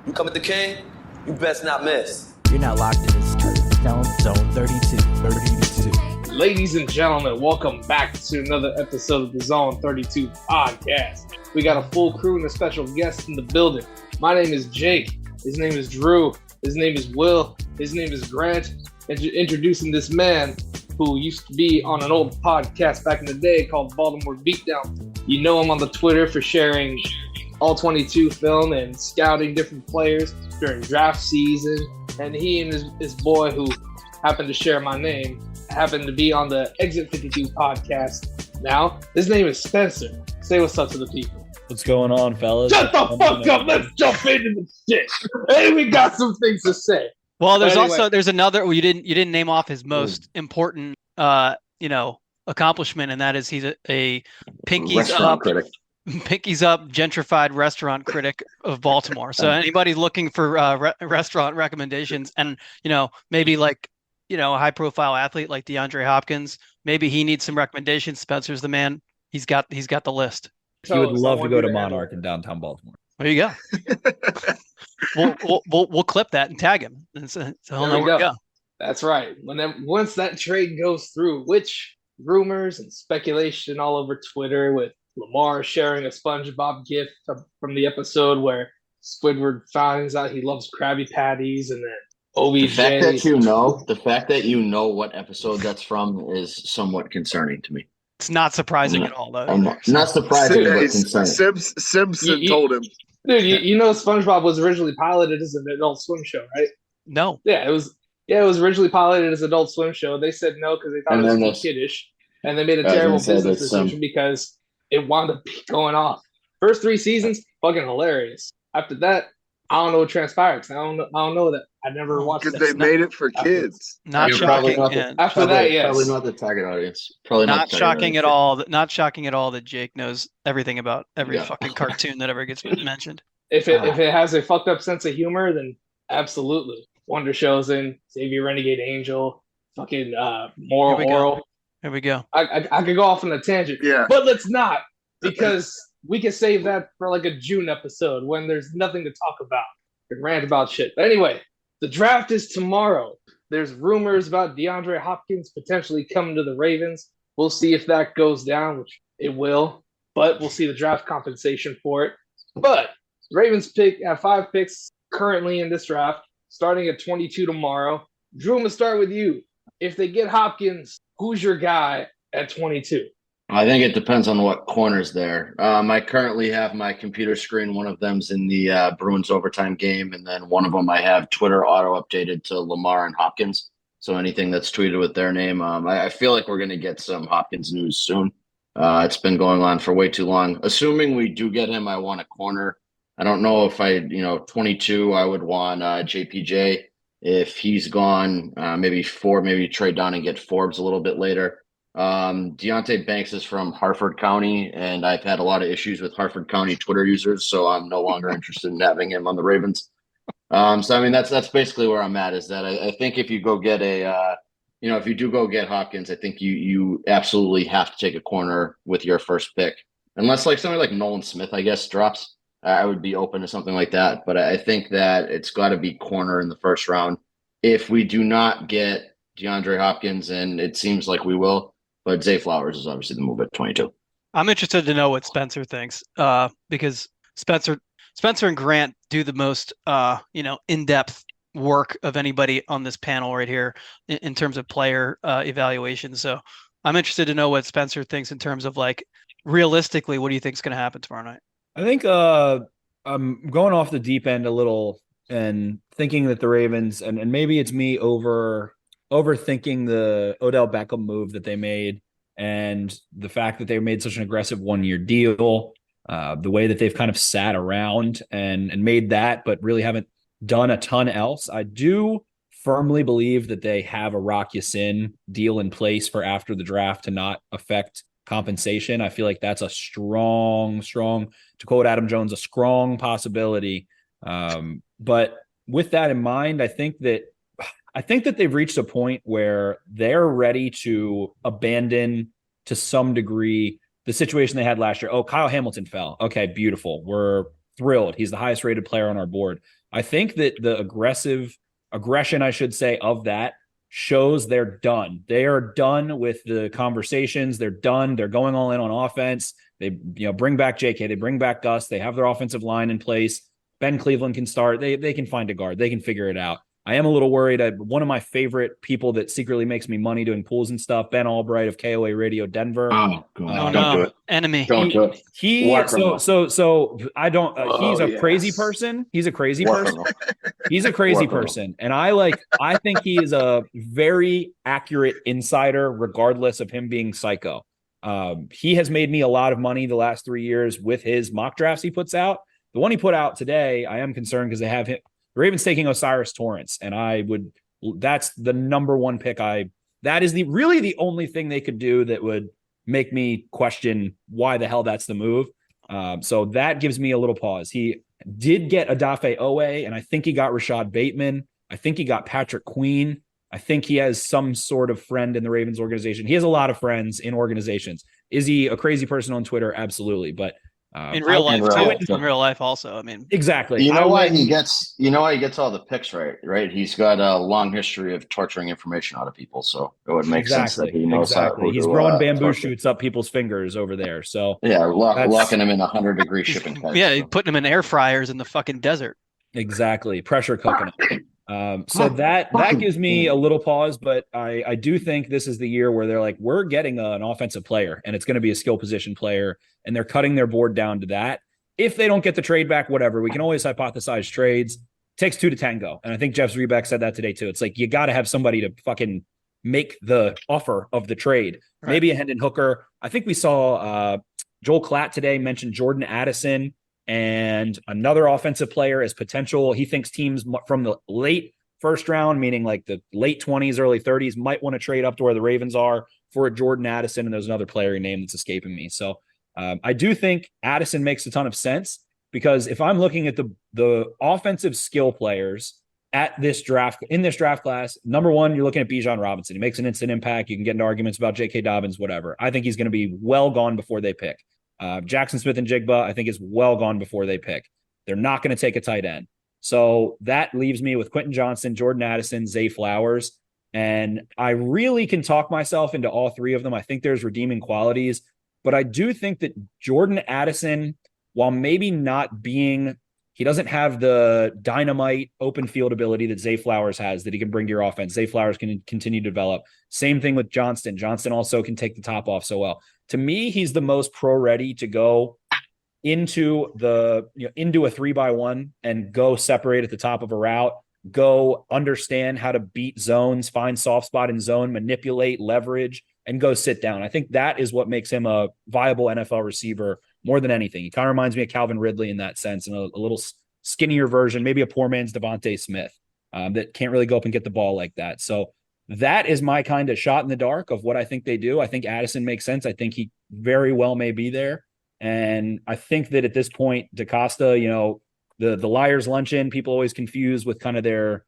You come at the king, you best not miss. You're not locked in this zone 32. Ladies and gentlemen, welcome back to another episode of the Zone 32 podcast. We got a full crew and a special guest in the building. My name is Jake. His name is Drew. His name is Will. His name is Grant. Introducing this man who used to be on an old podcast back in the day called Baltimore Beatdown. You know him on the Twitter for sharing all 22 film and scouting different players during draft season. And he and his boy, who happened to share my name, happened to be on the Exit 52 podcast now. His name is Spencer. Say what's up to the people. What's going on, fellas? Shut the fuck up. Let's jump into the shit. Hey, we got some things to say. Well, there's another. Well, you didn't name off his most important, accomplishment, and that is he's a pinkies up gentrified restaurant critic of Baltimore. So anybody looking for restaurant recommendations, and maybe a high profile athlete like DeAndre Hopkins, maybe he needs some recommendations. Spencer's the man. He's got the list. He would love to go to Monarch in downtown Baltimore. There you go. we'll clip that and tag him, so he'll know where to go. That's right. Once that trade goes through, which rumors and speculation all over Twitter with Lamar sharing a Spongebob gif from the episode where Squidward finds out he loves Krabby Patties, and then OBJ. The fact that you know what episode that's from is somewhat concerning to me. It's not surprising at all, though. Not surprising, but concerning. Simpson told him. Dude, you know SpongeBob was originally piloted as an Adult Swim show, right? No. Yeah, it was originally piloted as Adult Swim show. They said no because they thought it was too kiddish, and they made a terrible business decision because it wound up going off. First 3 seasons, fucking hilarious. After that, I don't know what transpired. I don't know that. I never watched it. Because they made it for kids. Not shocking. After that, yes. Probably not the target audience. Probably not shocking at all. Not shocking at all that Jake knows everything about every fucking cartoon that ever gets mentioned. If it has a fucked up sense of humor, then absolutely. Wonder Show's in, Xavier Renegade Angel, fucking Moral. Here we go. I could go off on a tangent, but let's not, because we can save that for like a June episode when there's nothing to talk about. We can rant about shit. But anyway, the draft is tomorrow. There's rumors about DeAndre Hopkins potentially coming to the Ravens. We'll see if that goes down, which it will, but we'll see the draft compensation for it. But Ravens have 5 picks currently in this draft, starting at 22 tomorrow. Drew, I'm going to start with you. If they get Hopkins, who's your guy at 22? I think it depends on what corner's there. I currently have my computer screen. One of them's in the Bruins overtime game, and then one of them I have Twitter auto-updated to Lamar and Hopkins. So anything that's tweeted with their name, I feel like we're going to get some Hopkins news soon. It's been going on for way too long. Assuming we do get him, I want a corner. I don't know if 22, I would want JPJ. If he's gone, maybe trade down and get Forbes a little bit later. Deontay Banks is from Harford County, and I've had a lot of issues with Harford County Twitter users, so I'm no longer interested in having him on the Ravens. That's basically where I'm at. Is that I think if you go get if you do go get Hopkins, I think you absolutely have to take a corner with your first pick, unless somebody like Nolan Smith, I guess, drops. I would be open to something like that, but I think that it's got to be corner in the first round. If we do not get DeAndre Hopkins, and it seems like we will. But Zay Flowers is obviously the move at 22. I'm interested to know what Spencer thinks, because Spencer and Grant do the most, in-depth work of anybody on this panel right here in terms of player evaluation. So I'm interested to know what Spencer thinks in terms of realistically, what do you think is going to happen tomorrow night? I think I'm going off the deep end a little and thinking that the Ravens, and maybe it's me overthinking the Odell Beckham move that they made, and the fact that they made such an aggressive 1-year deal, the way that they've kind of sat around and made that, but really haven't done a ton else. I do firmly believe that they have a Rock Ya-Sin deal in place for after the draft to not affect compensation. I feel like that's a strong, to quote Adam Jones, a strong possibility. But with that in mind, I think that they've reached a point where they're ready to abandon, to some degree, the situation they had last year. Oh, Kyle Hamilton fell. Okay, beautiful. We're thrilled. He's the highest rated player on our board. I think that the aggression, I should say, of that shows they're done. They are done with the conversations. They're done. They're going all in on offense. They bring back JK. They bring back Gus. They have their offensive line in place. Ben Cleveland can start. They can find a guard. They can figure it out. I am a little worried. One of my favorite people that secretly makes me money doing pools and stuff, Ben Albright of KOA Radio Denver. Oh, Oh don't no, do it. enemy. Don't do it. So I don't. He's a yes. crazy person. He's a crazy War person. criminal. He's a crazy War criminal. person, and I think he is a very accurate insider, regardless of him being psycho. He has made me a lot of money the last 3 years with his mock drafts he puts out. The one he put out today, I am concerned because they have him. The Ravens taking Osiris Torrance, and that's the number one pick. That is really the only thing they could do that would make me question why the hell that's the move. So that gives me a little pause. He did get Adafe Owe, and I think he got Rashad Bateman. I think he got Patrick Queen. I think he has some sort of friend in the Ravens organization. He has a lot of friends in organizations. Is he a crazy person on Twitter? Absolutely. But In real life, I- in real life also. I mean, exactly. You know why he gets all the picks right? He's got a long history of torturing information out of people, so it would make sense that he knows how. He's growing bamboo shoots up people's fingers over there. So locking him in 100-degree shipping tanks. yeah, putting them in air fryers in the fucking desert. exactly, pressure cooking them. So that gives me a little pause, but I do think this is the year where they're like, we're getting an offensive player, and it's going to be a skill position player, and they're cutting their board down to that. If they don't get the trade back, whatever, we can always hypothesize trades. It takes two to tango, and I think Jeff Zrebeck said that today too. It's like you got to have somebody to fucking make the offer of the trade. Right. Maybe a Hendon Hooker. I think we saw Joel Klatt today mention Jordan Addison and another offensive player as potential. He thinks teams from the late first round, meaning like the late 20s, early 30s, might want to trade up to where the Ravens are for a Jordan Addison. And there's another player name that's escaping me. So I do think Addison makes a ton of sense, because if I'm looking at the offensive skill players at this draft, in this draft class, number one, you're looking at Bijan Robinson. He makes an instant impact. You can get into arguments about J.K. Dobbins, whatever. I think he's going to be well gone before they pick. Jackson Smith and Jigba, I think, is well gone before they pick. They're not going to take a tight end. So that leaves me with Quentin Johnson, Jordan Addison, Zay Flowers. And I really can talk myself into all three of them. I think there's redeeming qualities. But I do think that Jordan Addison, while maybe not being, he doesn't have the dynamite open field ability that Zay Flowers has that he can bring to your offense. Zay Flowers can continue to develop. Same thing with Johnston. Johnston also can take the top off so well. To me, he's the most pro ready to go into a 3x1 and go separate at the top of a route, go understand how to beat zones, find soft spot in zone, manipulate, leverage, and go sit down. I think that is what makes him a viable NFL receiver more than anything. He kind of reminds me of Calvin Ridley in that sense, and a little skinnier version, maybe a poor man's Devontae Smith that can't really go up and get the ball like that. So that is my kind of shot in the dark of what I think they do. I think Addison makes sense. I think he very well may be there. And I think that at this point, DaCosta, the Liars Luncheon, people always confuse with kind of their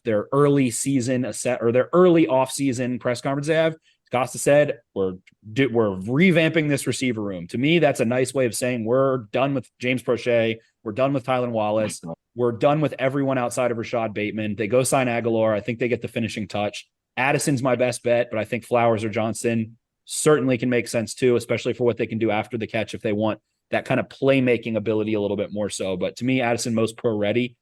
early season or their early off-season press conference they have. DaCosta said, we're revamping this receiver room. To me, that's a nice way of saying we're done with James Prochet. We're done with Tylan Wallace. We're done with everyone outside of Rashad Bateman. They go sign Aguilar. I think they get the finishing touch. Addison's my best bet, but I think Flowers or Johnson certainly can make sense too, especially for what they can do after the catch if they want that kind of playmaking ability a little bit more so. But to me, Addison most pro ready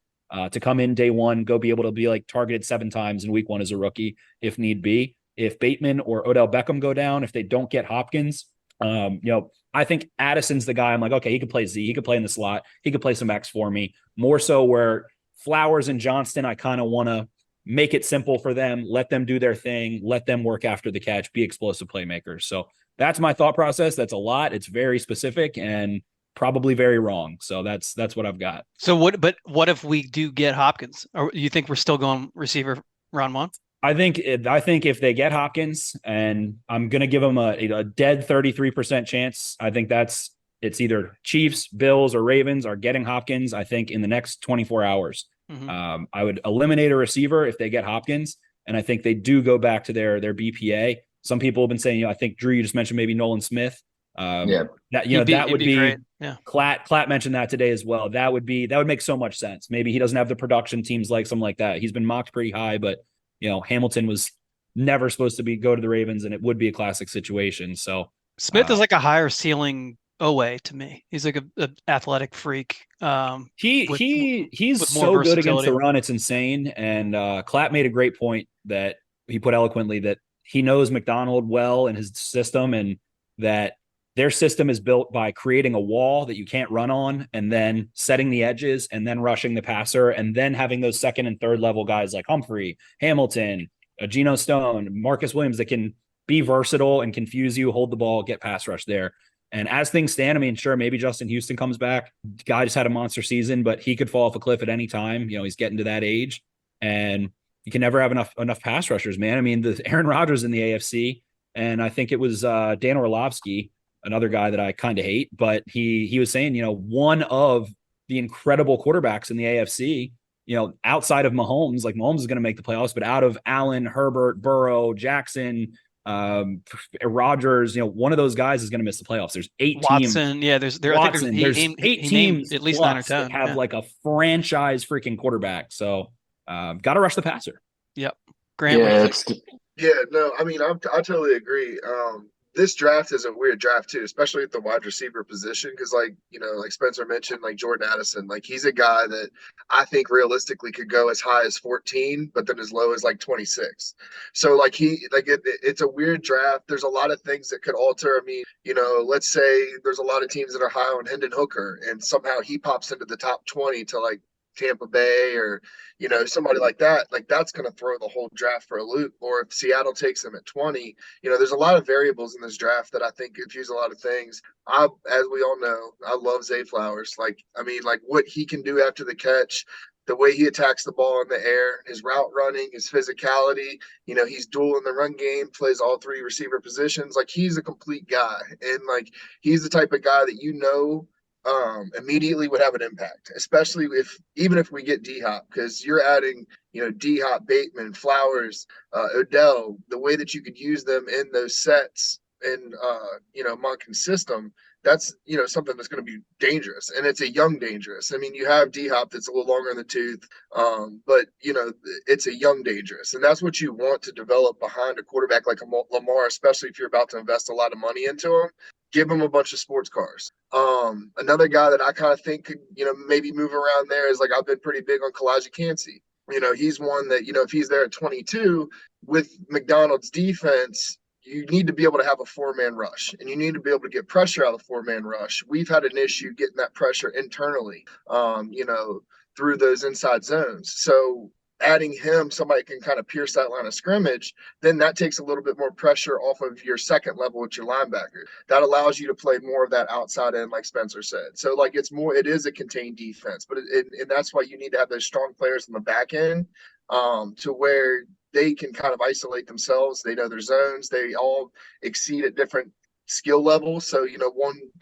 to come in day one, go be able to be like targeted 7 times in week 1 as a rookie if need be. If Bateman or Odell Beckham go down, if they don't get Hopkins, I think Addison's the guy. I'm like, okay, he could play Z. He could play in the slot. He could play some X for me. More so where Flowers and Johnston, I kind of want to make it simple for them, let them do their thing, let them work after the catch, be explosive playmakers. So that's my thought process. That's a lot. It's very specific and probably very wrong. So that's what I've got. So what if we do get Hopkins? Or you think we're still going receiver round 1? I think if they get Hopkins, and I'm going to give them a dead 33% chance, I think it's either Chiefs, Bills, or Ravens are getting Hopkins, I think, in the next 24 hours. Mm-hmm. I would eliminate a receiver if they get Hopkins, and I think they do go back to their BPA. Some people have been saying, I think, Drew, you just mentioned maybe Nolan Smith. Yeah. That that He'd would be great. Yeah. Klatt mentioned that today as well. That would make so much sense. Maybe he doesn't have the production teams like something like that. He's been mocked pretty high, but Hamilton was never supposed to go to the Ravens, and it would be a classic situation. So Smith is like a higher ceiling Owe to me. He's like a athletic freak. He's with so good against versatility. the run, it's insane. And Clapp made a great point that he put eloquently, that he knows McDonald well and his system, and that their system is built by creating a wall that you can't run on, and then setting the edges, and then rushing the passer, and then having those second and third level guys like Humphrey, Hamilton, Geno Stone, Marcus Williams that can be versatile and confuse you, hold the ball, get pass rush there. And as things stand, I mean, sure, maybe Justin Houston comes back. Guy just had a monster season, but he could fall off a cliff at any time. He's getting to that age, and you can never have enough pass rushers, man. I mean, the Aaron Rodgers in the AFC, and I think it was Dan Orlovsky, another guy that I kind of hate, but he was saying, one of the incredible quarterbacks in the AFC, outside of Mahomes, like Mahomes is going to make the playoffs, but out of Allen, Herbert, Burrow, Jackson, Rodgers, one of those guys is going to miss the playoffs. There's 8 Watson, teams. yeah, there's Watson, there's 8 teams at least 9 or 10 that have like a franchise freaking quarterback. So got to rush the passer. Yep. Grant. Yeah, no, I mean, I totally agree. This draft is a weird draft too, especially at the wide receiver position, because like Spencer mentioned, like Jordan Addison, like he's a guy that I think realistically could go as high as 14, but then as low as like 26. So like it's a weird draft. There's a lot of things that could alter. I mean, let's say there's a lot of teams that are high on Hendon Hooker, and somehow he pops into the top 20 to like Tampa Bay or somebody like that, like that's going to throw the whole draft for a loop. Or if Seattle takes him at 20, there's a lot of variables in this draft that I think confuse a lot of things. As we all know, I love Zay Flowers. Like what he can do after the catch, the way he attacks the ball in the air, his route running, his physicality, he's dual in the run game, plays all 3 receiver positions. Like he's a complete guy, and like he's the type of guy that immediately would have an impact, especially even if we get D-Hop, because you're adding, D-Hop, Bateman, Flowers, Odell, the way that you could use them in those sets in, Monken's system, that's, something that's going to be dangerous, and it's a young dangerous. I mean, you have D-Hop that's a little longer in the tooth, but, it's a young dangerous, and that's what you want to develop behind a quarterback like Lamar, especially if you're about to invest a lot of money into him. Give him a bunch of sports cars. Another guy that I kind of think could, maybe move around there is like I've been pretty big on Kalijah Kancey. He's one that, if he's there at 22 with McDonald's defense, you need to be able to have a 4-man rush, and you need to be able to get pressure out of the 4-man rush. We've had an issue getting that pressure internally, through those inside zones. So adding him, somebody can kind of pierce that line of scrimmage, then that takes a little bit more pressure off of your second level with your linebacker. That allows you to play more of that outside end, like Spencer said. So like it is a contained defense, but and that's why you need to have those strong players in the back end, to where they can kind of isolate themselves. They know their zones. They all exceed at different skill levels. So,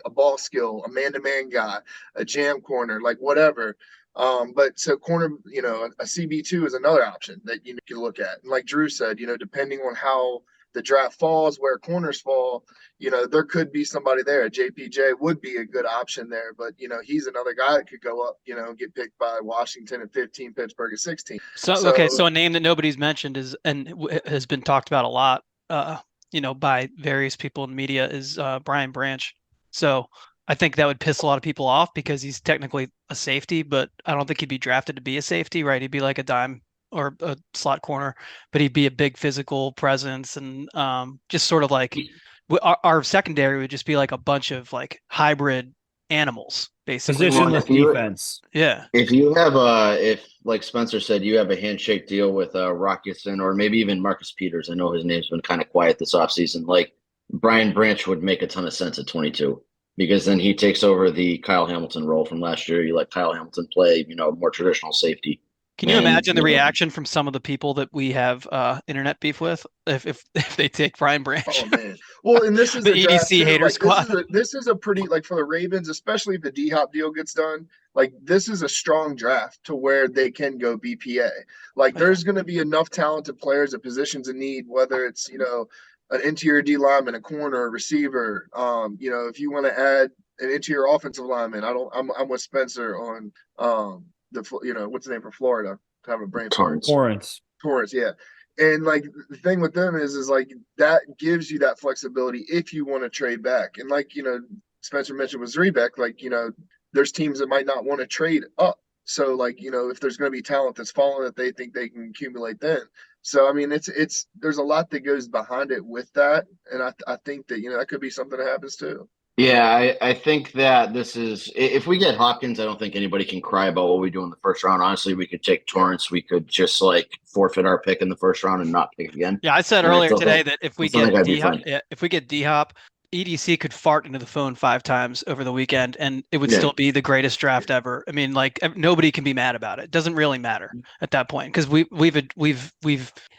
a ball skill, a man-to-man guy, a jam corner, like whatever. But so corner, a CB2 is another option that you can look at. And like Drew said, depending on how the draft falls, where corners fall, there could be somebody there. JPJ would be a good option there, but he's another guy that could go up, get picked by Washington at 15, Pittsburgh at 16. So a name that nobody's mentioned has been talked about a lot, by various people in the media is Brian Branch. So I think that would piss a lot of people off because he's technically a safety, but I don't think he'd be drafted to be a safety, right? He'd be like a dime or a slot corner, but he'd be a big physical presence, and just sort of like our secondary would just be like a bunch of like hybrid animals, basically. Positionless defense. Yeah. If you have if like Spencer said, you have a handshake deal with Rocketson or maybe even Marcus Peters. I know his name's been kind of quiet this offseason. Like Brian Branch would make a ton of sense at 22. Because then he takes over the Kyle Hamilton role from last year. You let Kyle Hamilton play, more traditional safety. Can you imagine the reaction from some of the people that we have internet beef with if they take Brian Branch? Oh man! Well, and this is the EDC hater squad. This is a pretty, like, for the Ravens, especially if the D-Hop deal gets done. Like, this is a strong draft to where they can go BPA. Like, there's going to be enough talented players at positions of need, whether it's an interior D lineman, a corner, a receiver. If you want to add an interior offensive lineman, I'm with Spencer on what's the name for Florida? To have a brain fart. Torrance, yeah. And like the thing with them is like that gives you that flexibility if you want to trade back. And like, Spencer mentioned with Zrebeck, like, there's teams that might not want to trade up. So like, if there's going to be talent that's fallen that they think they can accumulate then. So I mean, it's there's a lot that goes behind it with that. And I think that, that could be something that happens too. Yeah, I think that this is if we get Hopkins, I don't think anybody can cry about what we do in the first round. Honestly, we could take Torrance. We could just like forfeit our pick in the first round and not pick again. Yeah, I said earlier today that if we get D-Hop, EDC could fart into the phone 5 times over the weekend, and it would still be the greatest draft ever. I mean, like nobody can be mad about it. It doesn't really matter at that point because we've.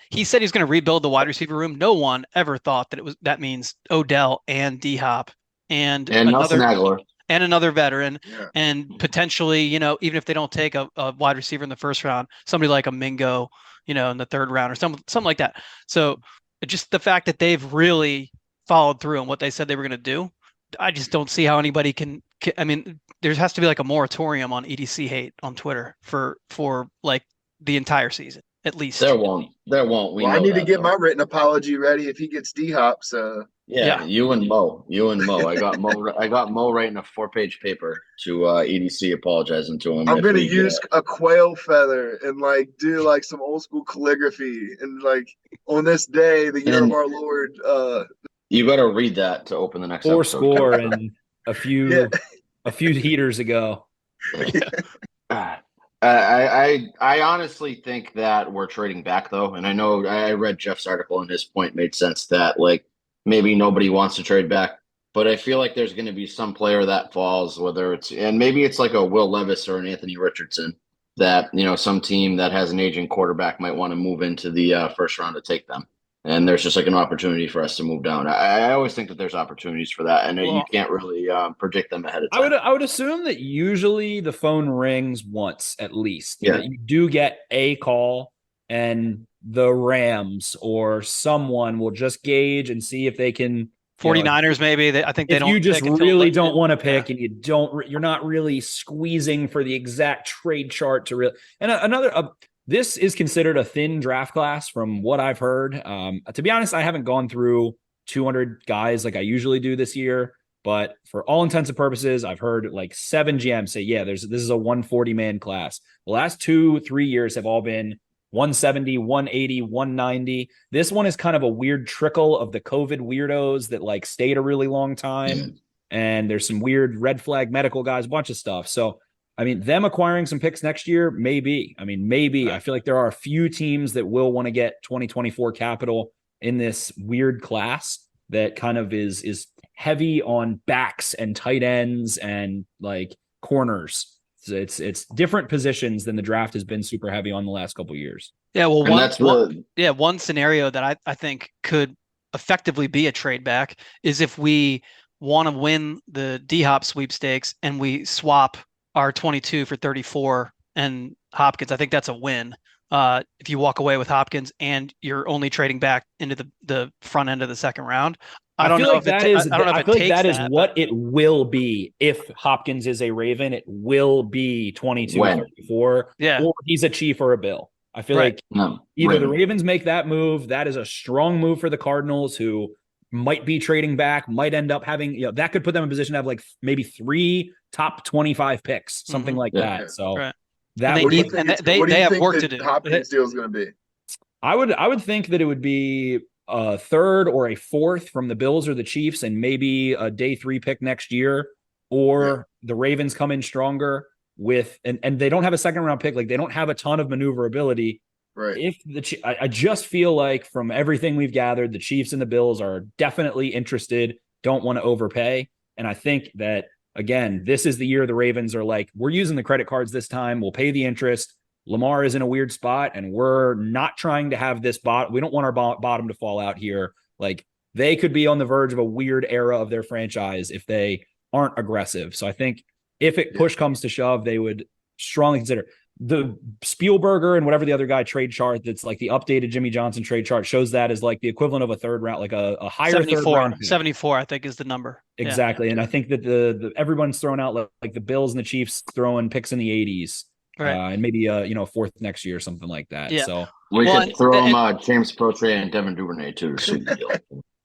He said he's going to rebuild the wide receiver room. No one ever thought that means Odell and D-Hop. And another veteran, and potentially, even if they don't take a wide receiver in the first round, somebody like a Mingo, in the third round or something like that. So just the fact that they've really followed through on what they said they were going to do, I just don't see how anybody can. I mean, there has to be like a moratorium on EDC hate on Twitter for like the entire season. At least there won't. I need to get my written apology ready if he gets D-Hop. So yeah, you and Mo. I got Mo writing a 4-page paper to EDC apologizing to him. I'm gonna use a quail feather and like do like some old school calligraphy and like on this day, the year of our Lord. You got to read that to open the next episode. Score and a few heaters ago. I honestly think that we're trading back though, and I know I read Jeff's article and his point made sense that like maybe nobody wants to trade back, but I feel like there's going to be some player that falls, and maybe it's like a Will Levis or an Anthony Richardson that some team that has an aging quarterback might want to move into the first round to take them, and there's just like an opportunity for us to move down. I always think that there's opportunities for that, and you can't really predict them ahead of time. I would assume that usually the phone rings once at least. Yeah, you do get a call, and the Rams or someone will just gauge and see if they can. 49ers maybe. I think they don't. You just really don't want to pick, and you're not really squeezing for the exact trade chart to really. And this is considered a thin draft class from what I've heard. To be honest, I haven't gone through 200 guys like I usually do this year, but for all intents and purposes, I've heard like 7 GMs say, this is a 140 man class. The last 2-3 years have all been 170, 180, 190. This one is kind of a weird trickle of the COVID weirdos that like stayed a really long time. And there's some weird red flag medical guys, a bunch of stuff. So, I mean, them acquiring some picks next year, maybe. I feel like there are a few teams that will want to get 2024 capital in this weird class that kind of is heavy on backs and tight ends and like corners. So it's different positions than the draft has been super heavy on the last couple of years. Yeah, well, one scenario that I think could effectively be a trade back is if we want to win the D-Hop sweepstakes and we swap our 22 for 34 and Hopkins. I think that's a win. If you walk away with Hopkins and you're only trading back into the front end of the second round. I don't know if that is what it will be. If Hopkins is a Raven, it will be 22, 34. Yeah. Or he's a Chief or a Bill. I feel like either the Ravens make that move. That is a strong move for the Cardinals, who might be trading back, might end up having, that could put them in a position to have like maybe 3 top 25 picks, something like that. So that they have work to do. Hopkins deal is going to be. I would think that it would be a 3rd or a 4th from the Bills or the Chiefs, and maybe a day 3 pick next year, or the Ravens come in stronger with, and they don't have a second round pick. Like they don't have a ton of maneuverability. Right. If I just feel like from everything we've gathered, the Chiefs and the Bills are definitely interested, don't want to overpay. And I think that, again, this is the year the Ravens are like, we're using the credit cards this time. We'll pay the interest. Lamar is in a weird spot, and we're not trying to have this bottom. We don't want our bottom to fall out here. Like they could be on the verge of a weird era of their franchise if they aren't aggressive. So I think if push comes to shove, they would strongly consider. the Spielberger and whatever the other guy trade chart that's like the updated Jimmy Johnson trade chart shows that as like the equivalent of a third round, like a higher 74, third round pick. 74, I think is the number. Exactly. And I think that the everyone's thrown out like the Bills and the Chiefs throwing picks in the 80s. Right. And maybe fourth next year or something like that. Yeah. So we could throw him James Protre and Devin Duvernay too.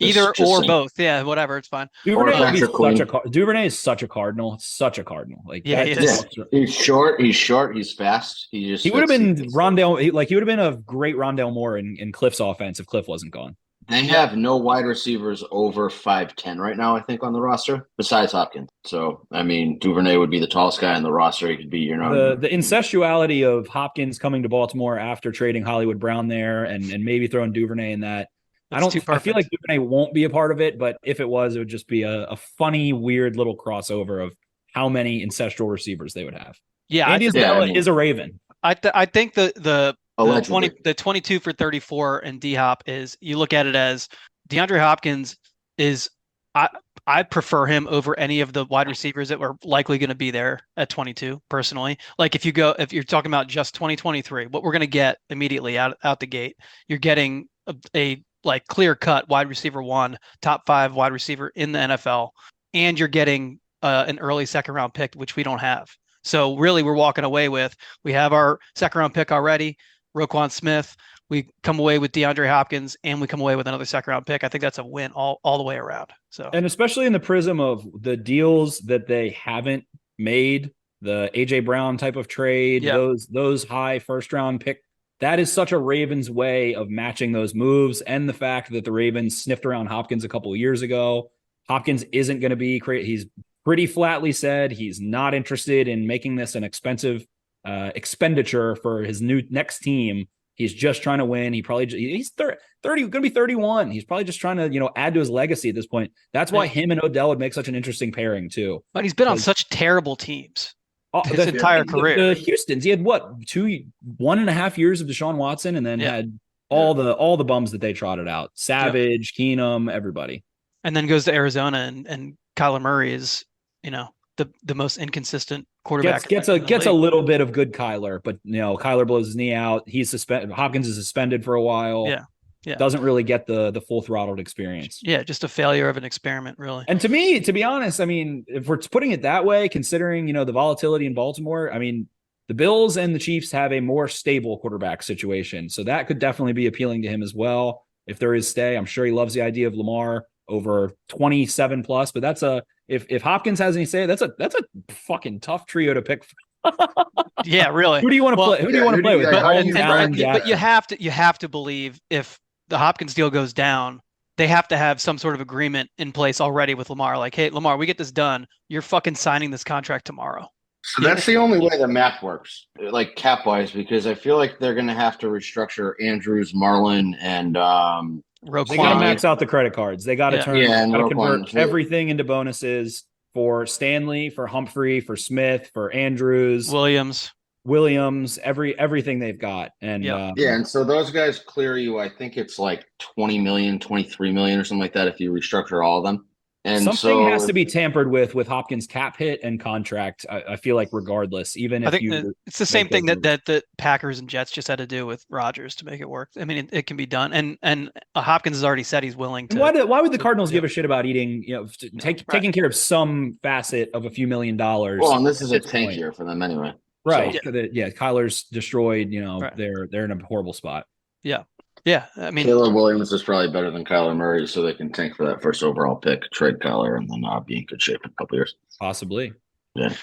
Either or both. Yeah, whatever. It's fine. Duvernay is such a Cardinal. Such a Cardinal. Like he's short. He's fast. He would have been Rondale. He would have been a great Rondale Moore in Cliff's offense if Cliff wasn't gone. They have no wide receivers over 5'10" right now, I think, on the roster, besides Hopkins. So, I mean, Duvernay would be the tallest guy on the roster. He could be, the incestuality of Hopkins coming to Baltimore after trading Hollywood Brown there and maybe throwing Duvernay in that. I feel like Duvernay won't be a part of it, but if it was, it would just be a funny, weird little crossover of how many ancestral receivers they would have. Yeah. Andy Isabella is a Raven. I think the 22 for 34 and D-Hop is, you look at it as DeAndre Hopkins is, I prefer him over any of the wide receivers that were likely going to be there at 22 personally. Like if you're talking about just 2023, what we're going to get immediately out the gate, you're getting a like clear cut wide receiver 1, top 5 wide receiver in the NFL. And you're getting an early second round pick, which we don't have. So really we're walking away with, we have our second round pick already. Roquan Smith, we come away with DeAndre Hopkins, and we come away with another second round pick. I think that's a win all the way around. So, and especially in the prism of the deals that they haven't made, the AJ Brown type of trade, those high first round pick, that is such a Ravens way of matching those moves. And the fact that the Ravens sniffed around Hopkins a couple of years ago, Hopkins isn't going to be he's pretty flatly said he's not interested in making this an expensive expenditure for his next team. He's just trying to win. He's 30, going to be 31. He's probably just trying to, add to his legacy at this point. That's why him and Odell would make such an interesting pairing too. But he's been on such terrible teams his entire career. The Houston's, he had 1.5 years of Deshaun Watson, and then had all the bums that they trotted out. Savage, Keenum, everybody. And then goes to Arizona, and Kyler Murray is, the most inconsistent quarterback. Gets a little bit of good Kyler, but Kyler blows his knee out. He's suspended. Hopkins is suspended for a while. Yeah. Doesn't really get the full throttled experience. Yeah, just a failure of an experiment, really. And to me, to be honest, I mean, if we're putting it that way, considering the volatility in Baltimore, I mean, the Bills and the Chiefs have a more stable quarterback situation, so that could definitely be appealing to him as well. If there is stay, I'm sure he loves the idea of Lamar over 27 plus, but that's if Hopkins has any say, that's a fucking tough trio to pick. Yeah, really. Who do you want to play? Who do you want to play with? But you have to believe if the Hopkins deal goes down, they have to have some sort of agreement in place already with Lamar. Like, hey, Lamar, we get this done. You're fucking signing this contract tomorrow. So that's the only way the math works, like cap wise, because I feel like they're going to have to restructure Andrews, Marlin, and Roquan. They got to max out the credit cards. They got to convert everything into bonuses for Stanley, for Humphrey, for Smith, for Andrews, Williams, everything they've got. And and so those guys clear you, I think it's like 20 million, 23 million or something like that if you restructure all of them. And something has to be tampered with Hopkins' cap hit and contract. I feel like regardless, even if it's the same thing that the Packers and Jets just had to do with Rodgers to make it work. I mean, it can be done. And Hopkins has already said he's willing to. Why would the Cardinals give a shit about eating? Taking care of some facet of a few $1 million. Well, and this is a tank year for them anyway. Right. So. Kyler's destroyed. They're in a horrible spot. Yeah. Yeah, I mean, Caleb Williams is probably better than Kyler Murray, so they can tank for that first overall pick, trade Kyler, and then be in good shape in a couple years. Possibly. Yeah.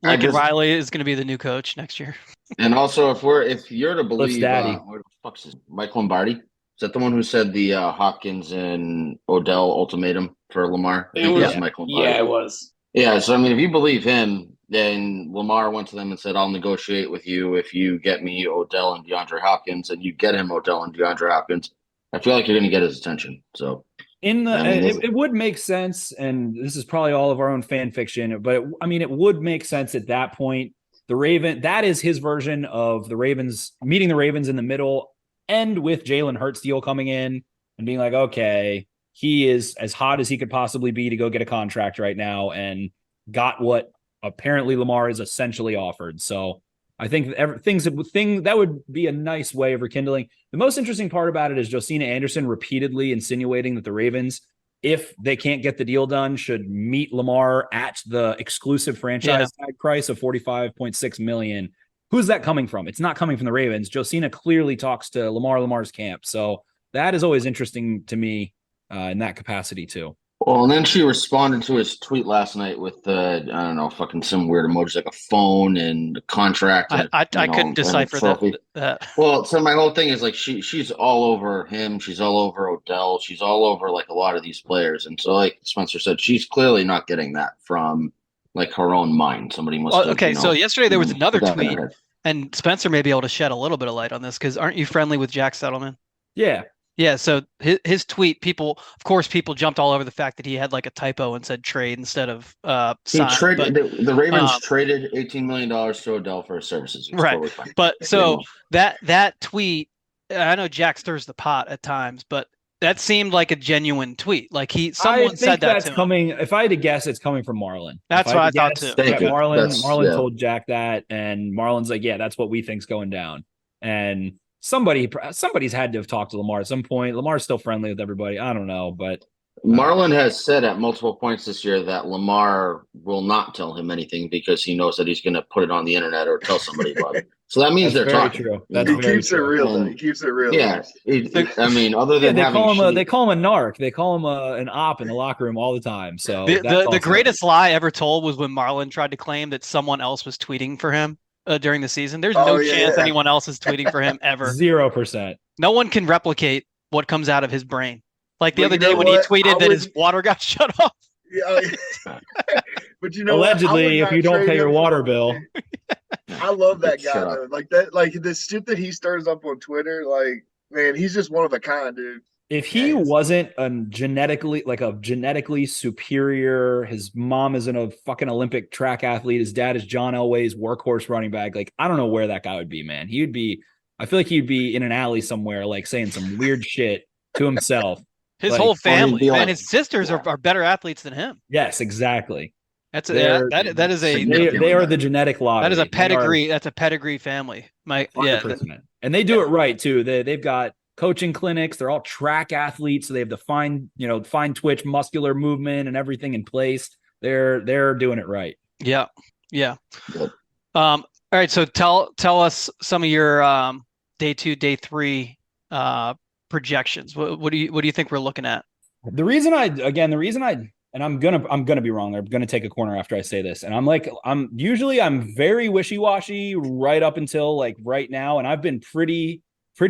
Lincoln Riley is going to be the new coach next year. And also, if you're to believe, what the fuck is Mike Lombardi? Is that the one who said the Hopkins and Odell ultimatum for Lamar? Mike Lombardi. Yeah, it was. Yeah, so I mean, if you believe him, then Lamar went to them and said, "I'll negotiate with you if you get me Odell and DeAndre Hopkins, and you get him Odell and DeAndre Hopkins." I feel like you're going to get his attention. So, it would make sense, and this is probably all of our own fan fiction, but it would make sense at that point. That is his version of the Ravens meeting the Ravens in the middle, and with Jalen Hurts deal coming in and being like, okay, he is as hot as he could possibly be to go get a contract right now, and got what apparently Lamar is essentially offered. So I think that would be a nice way of rekindling. The most interesting part about it is Josina Anderson repeatedly insinuating that the Ravens, if they can't get the deal done, should meet Lamar at the exclusive franchise tag price of $45.6 million. Who's that coming from? It's not coming from the Ravens. Josina clearly talks to Lamar's camp. So that is always interesting to me in that capacity too. Well, and then she responded to his tweet last night with I don't know, fucking some weird emojis like a phone and a contract. I couldn't decipher that. Well, so my whole thing is like she's all over him. She's all over Odell. She's all over like a lot of these players. And so, like Spencer said, she's clearly not getting that from like her own mind. Somebody must. Okay, so yesterday there was another tweet, and Spencer may be able to shed a little bit of light on this because aren't you friendly with Jack Settleman? Yeah. Yeah, so his tweet, people jumped all over the fact that he had like a typo and said trade instead of sign. The Ravens traded $18 million to Odell for his services. Right, totally fine. But so that tweet, I know Jack stirs the pot at times, but that seemed like a genuine tweet. Like someone said that to him. If I had to guess, it's coming from Marlon. That's what I thought too. Marlon told Jack that, and Marlon's like, yeah, that's what we think's going down, and somebody's had to have talked to Lamar at some point. Lamar's still friendly with everybody. I don't know, but Marlon has said at multiple points this year that Lamar will not tell him anything because he knows that he's going to put it on the internet or tell somebody about it. So that means they're talking. True. He keeps it real. He keeps it real. Yeah, I mean, other than they call him a narc. They call him an op in the locker room all the time. So the greatest lie ever told was when Marlon tried to claim that someone else was tweeting for him during the season. There's no chance anyone else is tweeting for him ever. 0%. No one can replicate what comes out of his brain. Like the other day when he tweeted that his water got shut off. Yeah, but you know, allegedly, if you don't pay your water bill. I love that guy though. Like that, like the shit that he stirs up on Twitter. Like, man, he's just one of a kind, dude. If he wasn't a genetically superior, his mom isn't a fucking Olympic track athlete, his dad is John Elway's workhorse running back. Like, I don't know where that guy would be, man. I feel like he'd be in an alley somewhere, like saying some weird shit to himself. His whole family, man, his sisters are better athletes than him. Yes, exactly. They are the genetic lottery. That is a pedigree. That's a pedigree family. 100%. And they do it right too. They've got coaching clinics. They're all track athletes, so they have the fine twitch muscular movement and everything in place. They're doing it right. Yeah. All right. So tell us some of your day 2, day 3 projections. What do you think we're looking at? The reason I and I'm gonna be wrong. I'm gonna take a corner after I say this. And I'm very wishy-washy right up until like right now, and I've been pretty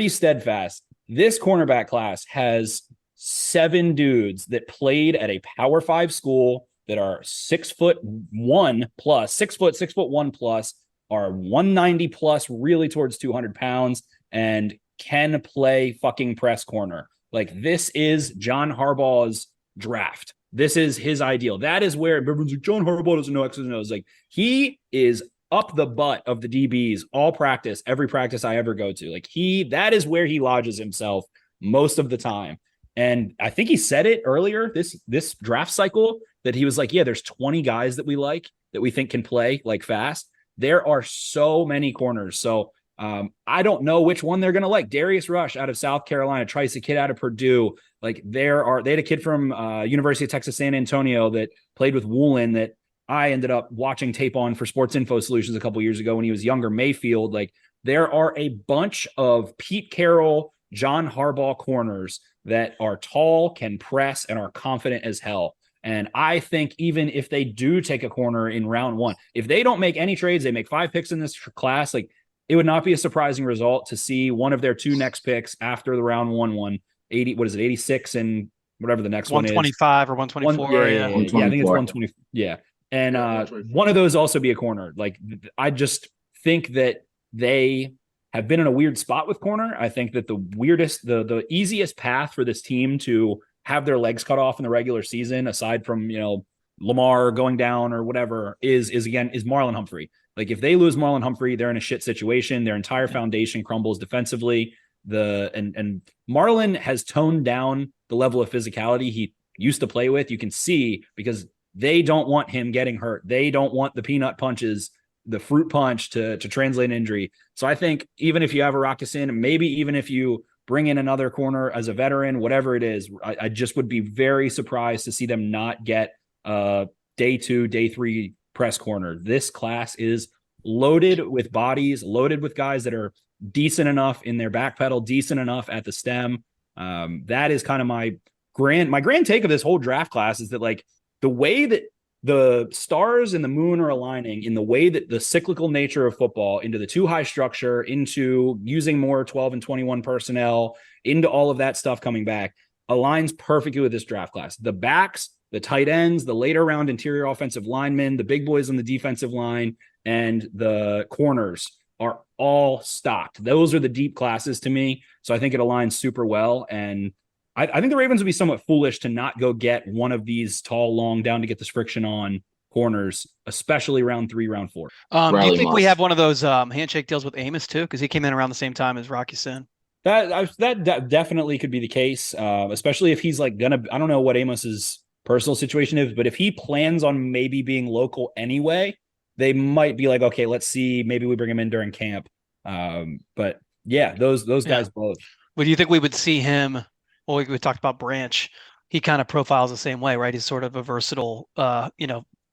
steadfast. This cornerback class has 7 dudes that played at a Power 5 school that are 6'1" plus, 6'1" plus, are 190 plus, really towards 200 pounds, and can play fucking press corner. Like, this is John Harbaugh's draft. This is his ideal. That is where everyone's like, John Harbaugh doesn't know X's and O's. Like, he is up the butt of the DBs all practice, every practice I ever go to. Like, that is where he lodges himself most of the time. And I think he said it earlier this draft cycle that he was like, yeah, there's 20 guys that we think can play like fast. There are so many corners. So I don't know which one they're going to like. Darius Rush out of South Carolina, Trice, a kid out of Purdue. Like, they had a kid from University of Texas, San Antonio that played with Woolen that I ended up watching tape on for Sports Info Solutions a couple years ago when he was younger, Mayfield. Like, there are a bunch of Pete Carroll, John Harbaugh corners that are tall, can press, and are confident as hell. And I think even if they do take a corner in round 1, if they don't make any trades, they make 5 picks in this class, like, it would not be a surprising result to see one of their 2 next picks after the round 1, 86 and whatever the next one is. 125 or 124. Yeah, I think it's 120. Yeah. And one of those also be a corner. Like, I just think that they have been in a weird spot with corner. I think that the easiest path for this team to have their legs cut off in the regular season, aside from, Lamar going down or whatever, is Marlon Humphrey. Like, if they lose Marlon Humphrey, they're in a shit situation. Their entire foundation crumbles defensively. And Marlon has toned down the level of physicality he used to play with. You can see, because they don't want him getting hurt. They don't want the peanut punches the fruit punch to translate an injury. So I think even if you have a Rockison, maybe even if you bring in another corner as a veteran, whatever it is, I just would be very surprised to see them not get day 2, day 3 press corner. This class is loaded with bodies, loaded with guys that are decent enough in their back pedal, decent enough at the stem. That is kind of my grand take of this whole draft class, is that like the way that the stars and the moon are aligning, in the way that the cyclical nature of football into the too high structure, into using more 12 and 21 personnel, into all of that stuff coming back, aligns perfectly with this draft class. The backs, the tight ends, the later round interior offensive linemen, the big boys on the defensive line, and the corners are all stocked. Those are the deep classes to me. So I think it aligns super well. And I think the Ravens would be somewhat foolish to not go get one of these tall, long, down to get this friction on corners, especially round 3, round 4. Do you think we have one of those handshake deals with Amos too? Because he came in around the same time as Rocky Sin. That definitely could be the case, especially if he's like gonna. I don't know what Amos's personal situation is, but if he plans on maybe being local anyway, they might be like, okay, let's see, maybe we bring him in during camp. But yeah, those guys both. But do you think we would see him? Well, we talked about Branch. He kind of profiles the same way, right? He's sort of a versatile,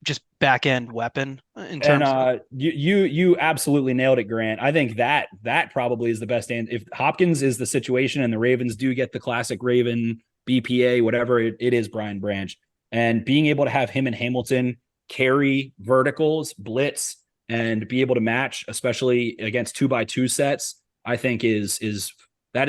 just back end weapon in terms. And you absolutely nailed it, Grant. I think that probably is the best. And if Hopkins is the situation, and the Ravens do get the classic Raven BPA, whatever it is, Brian Branch, and being able to have him and Hamilton carry verticals, blitz, and be able to match, especially against 2x2 sets, I think is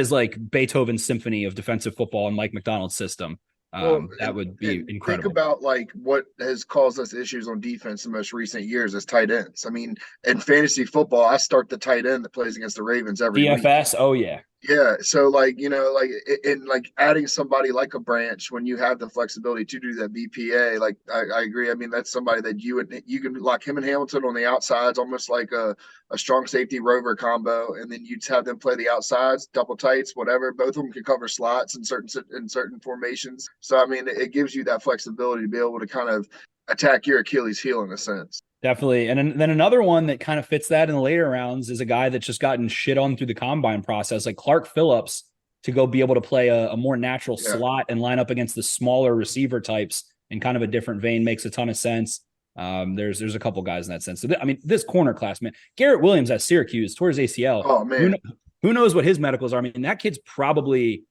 like Beethoven's symphony of defensive football in Mike Macdonald's system. That would be incredible. Think about like what has caused us issues on defense in the most recent years as tight ends. I mean, in fantasy football, I start the tight end that plays against the Ravens every DFS. week. Oh yeah. Yeah. So like, in like adding somebody like a Branch, when you have the flexibility to do that BPA, like I agree. I mean, that's somebody that you can lock him and Hamilton on the outsides, almost like a strong safety rover combo. And then you'd have them play the outsides, double tights, whatever. Both of them can cover slots in certain formations. So, I mean, it gives you that flexibility to be able to kind of attack your Achilles heel in a sense. Definitely. And then another one that kind of fits that in the later rounds is a guy that's just gotten shit on through the combine process, like Clark Phillips, to go be able to play a more natural slot and line up against the smaller receiver types in kind of a different vein makes a ton of sense. There's a couple guys in that sense. So this corner class, man, Garrett Williams at Syracuse tore his ACL. Oh man, who knows what his medicals are? I mean, that kid's probably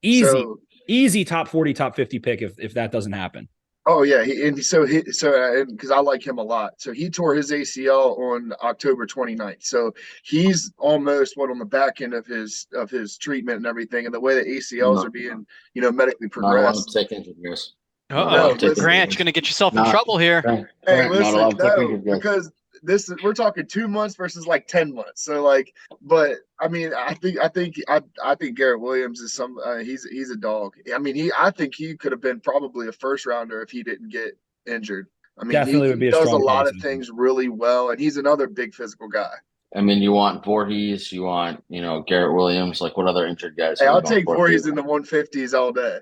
easy top 40, top 50 pick if that doesn't happen. Oh yeah, because I like him a lot. So he tore his ACL on October 29th. So he's almost on the back end of his treatment and everything, and the way that ACLs are being medically progressed. Grant, you're gonna get yourself in trouble here. Hey, listen, because we're talking 2 months versus like 10 months. So like, but I mean, I think Garrett Williams is he's a dog. I mean, I think he could have been probably a first rounder if he didn't get injured. I mean, definitely he does a lot of things really well, and he's another big physical guy. I mean, you want Voorhees, you want Garrett Williams. Like, what other injured guys? Hey, I'll take Voorhees in the 150s all day.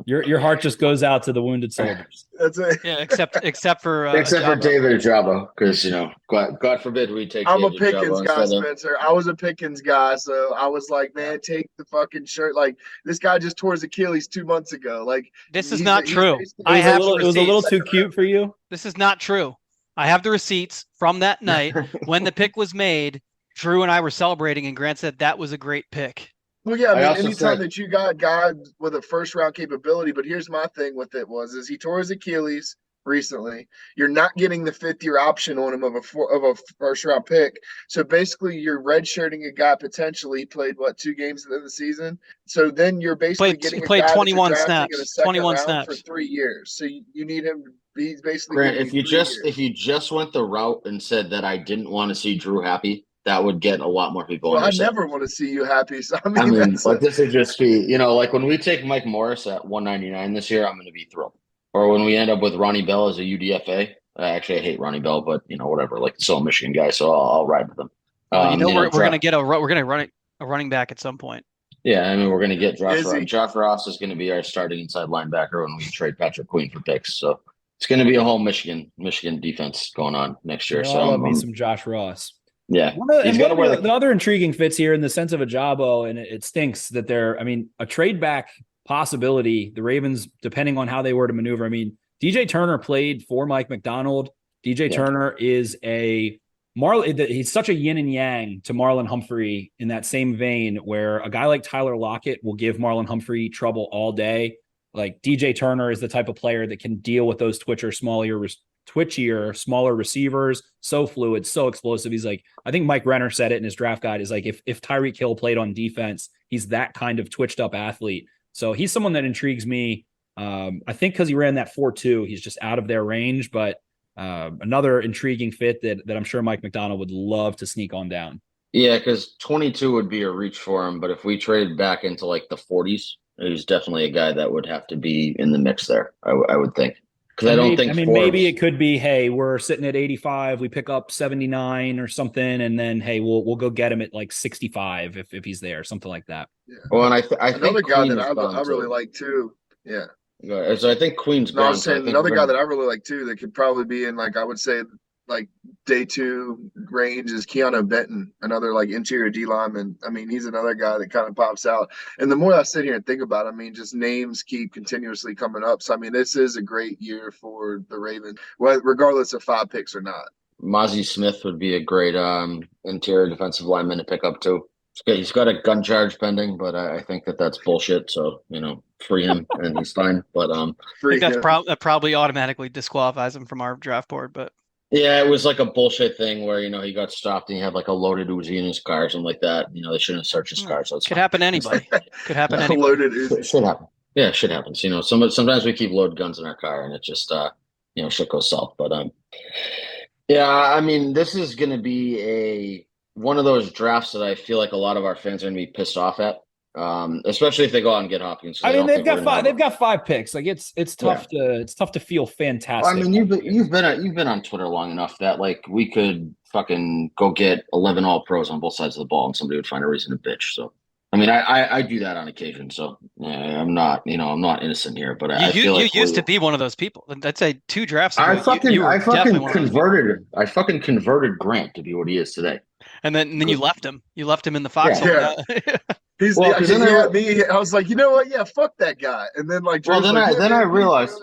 Your heart just goes out to the wounded soldiers. That's it. Yeah, except for David Ojabo, because God forbid we take. I'm David a Pickens Ojabo guy, Spencer. I was a Pickens guy, so I was like, man, take the fucking shirt. Like, this guy just tore his Achilles 2 months ago. Like, this is not true. It was a little too cute for you. This is not true. I have the receipts from that night when the pick was made. Drew and I were celebrating, and Grant said that was a great pick. Well, yeah, I mean, anytime that you got guys with a first-round capability, but here's my thing with it is he tore his Achilles recently. You're not getting the fifth-year option on him of a first-round pick. So basically, you're redshirting a guy potentially played 2 games at the end of the season. So then you're basically getting a guy 21 snaps, 21 snaps for 3 years. So you need him. He's basically Grant, if you just went the route and said that I didn't want to see Drew happy, that would get a lot more people. Well, I never want to see you happy. So I mean this would just be, like when we take Mike Morris at 199 this year, I'm going to be thrilled. Or when we end up with Ronnie Bell as a UDFA. Actually, I hate Ronnie Bell, but whatever. Like, still a Michigan guy, so I'll ride with him. We're going to get a running back at some point. Yeah, I mean, we're going to get Josh Ross. Josh Ross is going to be our starting inside linebacker when we trade Patrick Queen for picks. So It's going to be a whole Michigan defense going on next year. So I love me some Josh Ross. Yeah, He's got the other intriguing fits here in the sense of Ajabo, and it stinks that a trade back possibility. The Ravens, depending on how they were to maneuver. I mean, DJ Turner played for Mike McDonald. DJ Turner is he's such a yin and yang to Marlon Humphrey in that same vein, where a guy like Tyler Lockett will give Marlon Humphrey trouble all day. Like DJ Turner is the type of player that can deal with those twitchier, smaller receivers, so fluid, so explosive. He's like, I think Mike Renner said it in his draft guide, is like, if Tyreek Hill played on defense, he's that kind of twitched up athlete. So he's someone that intrigues me. I think because he ran that 4.2, he's just out of their range, but another intriguing fit that I'm sure Mike McDonald would love to sneak on down. Yeah, because 22 would be a reach for him, but if we trade back into like the 40s, he's definitely a guy that would have to be in the mix there, I would think. Because I don't think. Maybe it could be, hey, we're sitting at 85, we pick up 79 or something, and then hey, we'll go get him at like 65 if he's there, something like that. Yeah. Well, and I think another guy that I really like too. Yeah. So I think Queen's gone. I was saying another guy that I really like too that could probably be in, like, I would say like day 2 range is Keanu Benton, another like interior D lineman. I mean, he's another guy that kind of pops out. And the more I sit here and think about it, I mean, just names keep continuously coming up. So I mean, this is a great year for the Ravens, regardless of 5 picks or not. Mozzie Smith would be a great interior defensive lineman to pick up too. He's got a gun charge pending, but I think that's bullshit. So, free him and he's fine. But I think that probably automatically disqualifies him from our draft board. But yeah, it was like a bullshit thing where, he got stopped and he had like a loaded Uzi in his car or something like that. They shouldn't have searched his car. So it's could happen to anybody. Could happen to anybody. Loaded Uzi. Shit happens. Yeah, shit happens. Sometimes we keep loaded guns in our car and it just, shit goes south. But yeah, I mean, this is going to be one of those drafts that I feel like a lot of our fans are going to be pissed off at, especially if they go out and get Hopkins. I mean, they've got 5 picks. Like it's tough to feel fantastic. Well, I mean, you've been on Twitter long enough that like we could fucking go get 11 all pros on both sides of the ball and somebody would find a reason to bitch. So I mean, I do that on occasion. So I'm not innocent here, but I feel like you used to be one of those people. I'd say 2 drafts ago. I fucking converted Grant to be what he is today. And then you left him. You left him in the foxhole. Yeah. He had me. I was like, you know what? Yeah, fuck that guy. And then like, I realized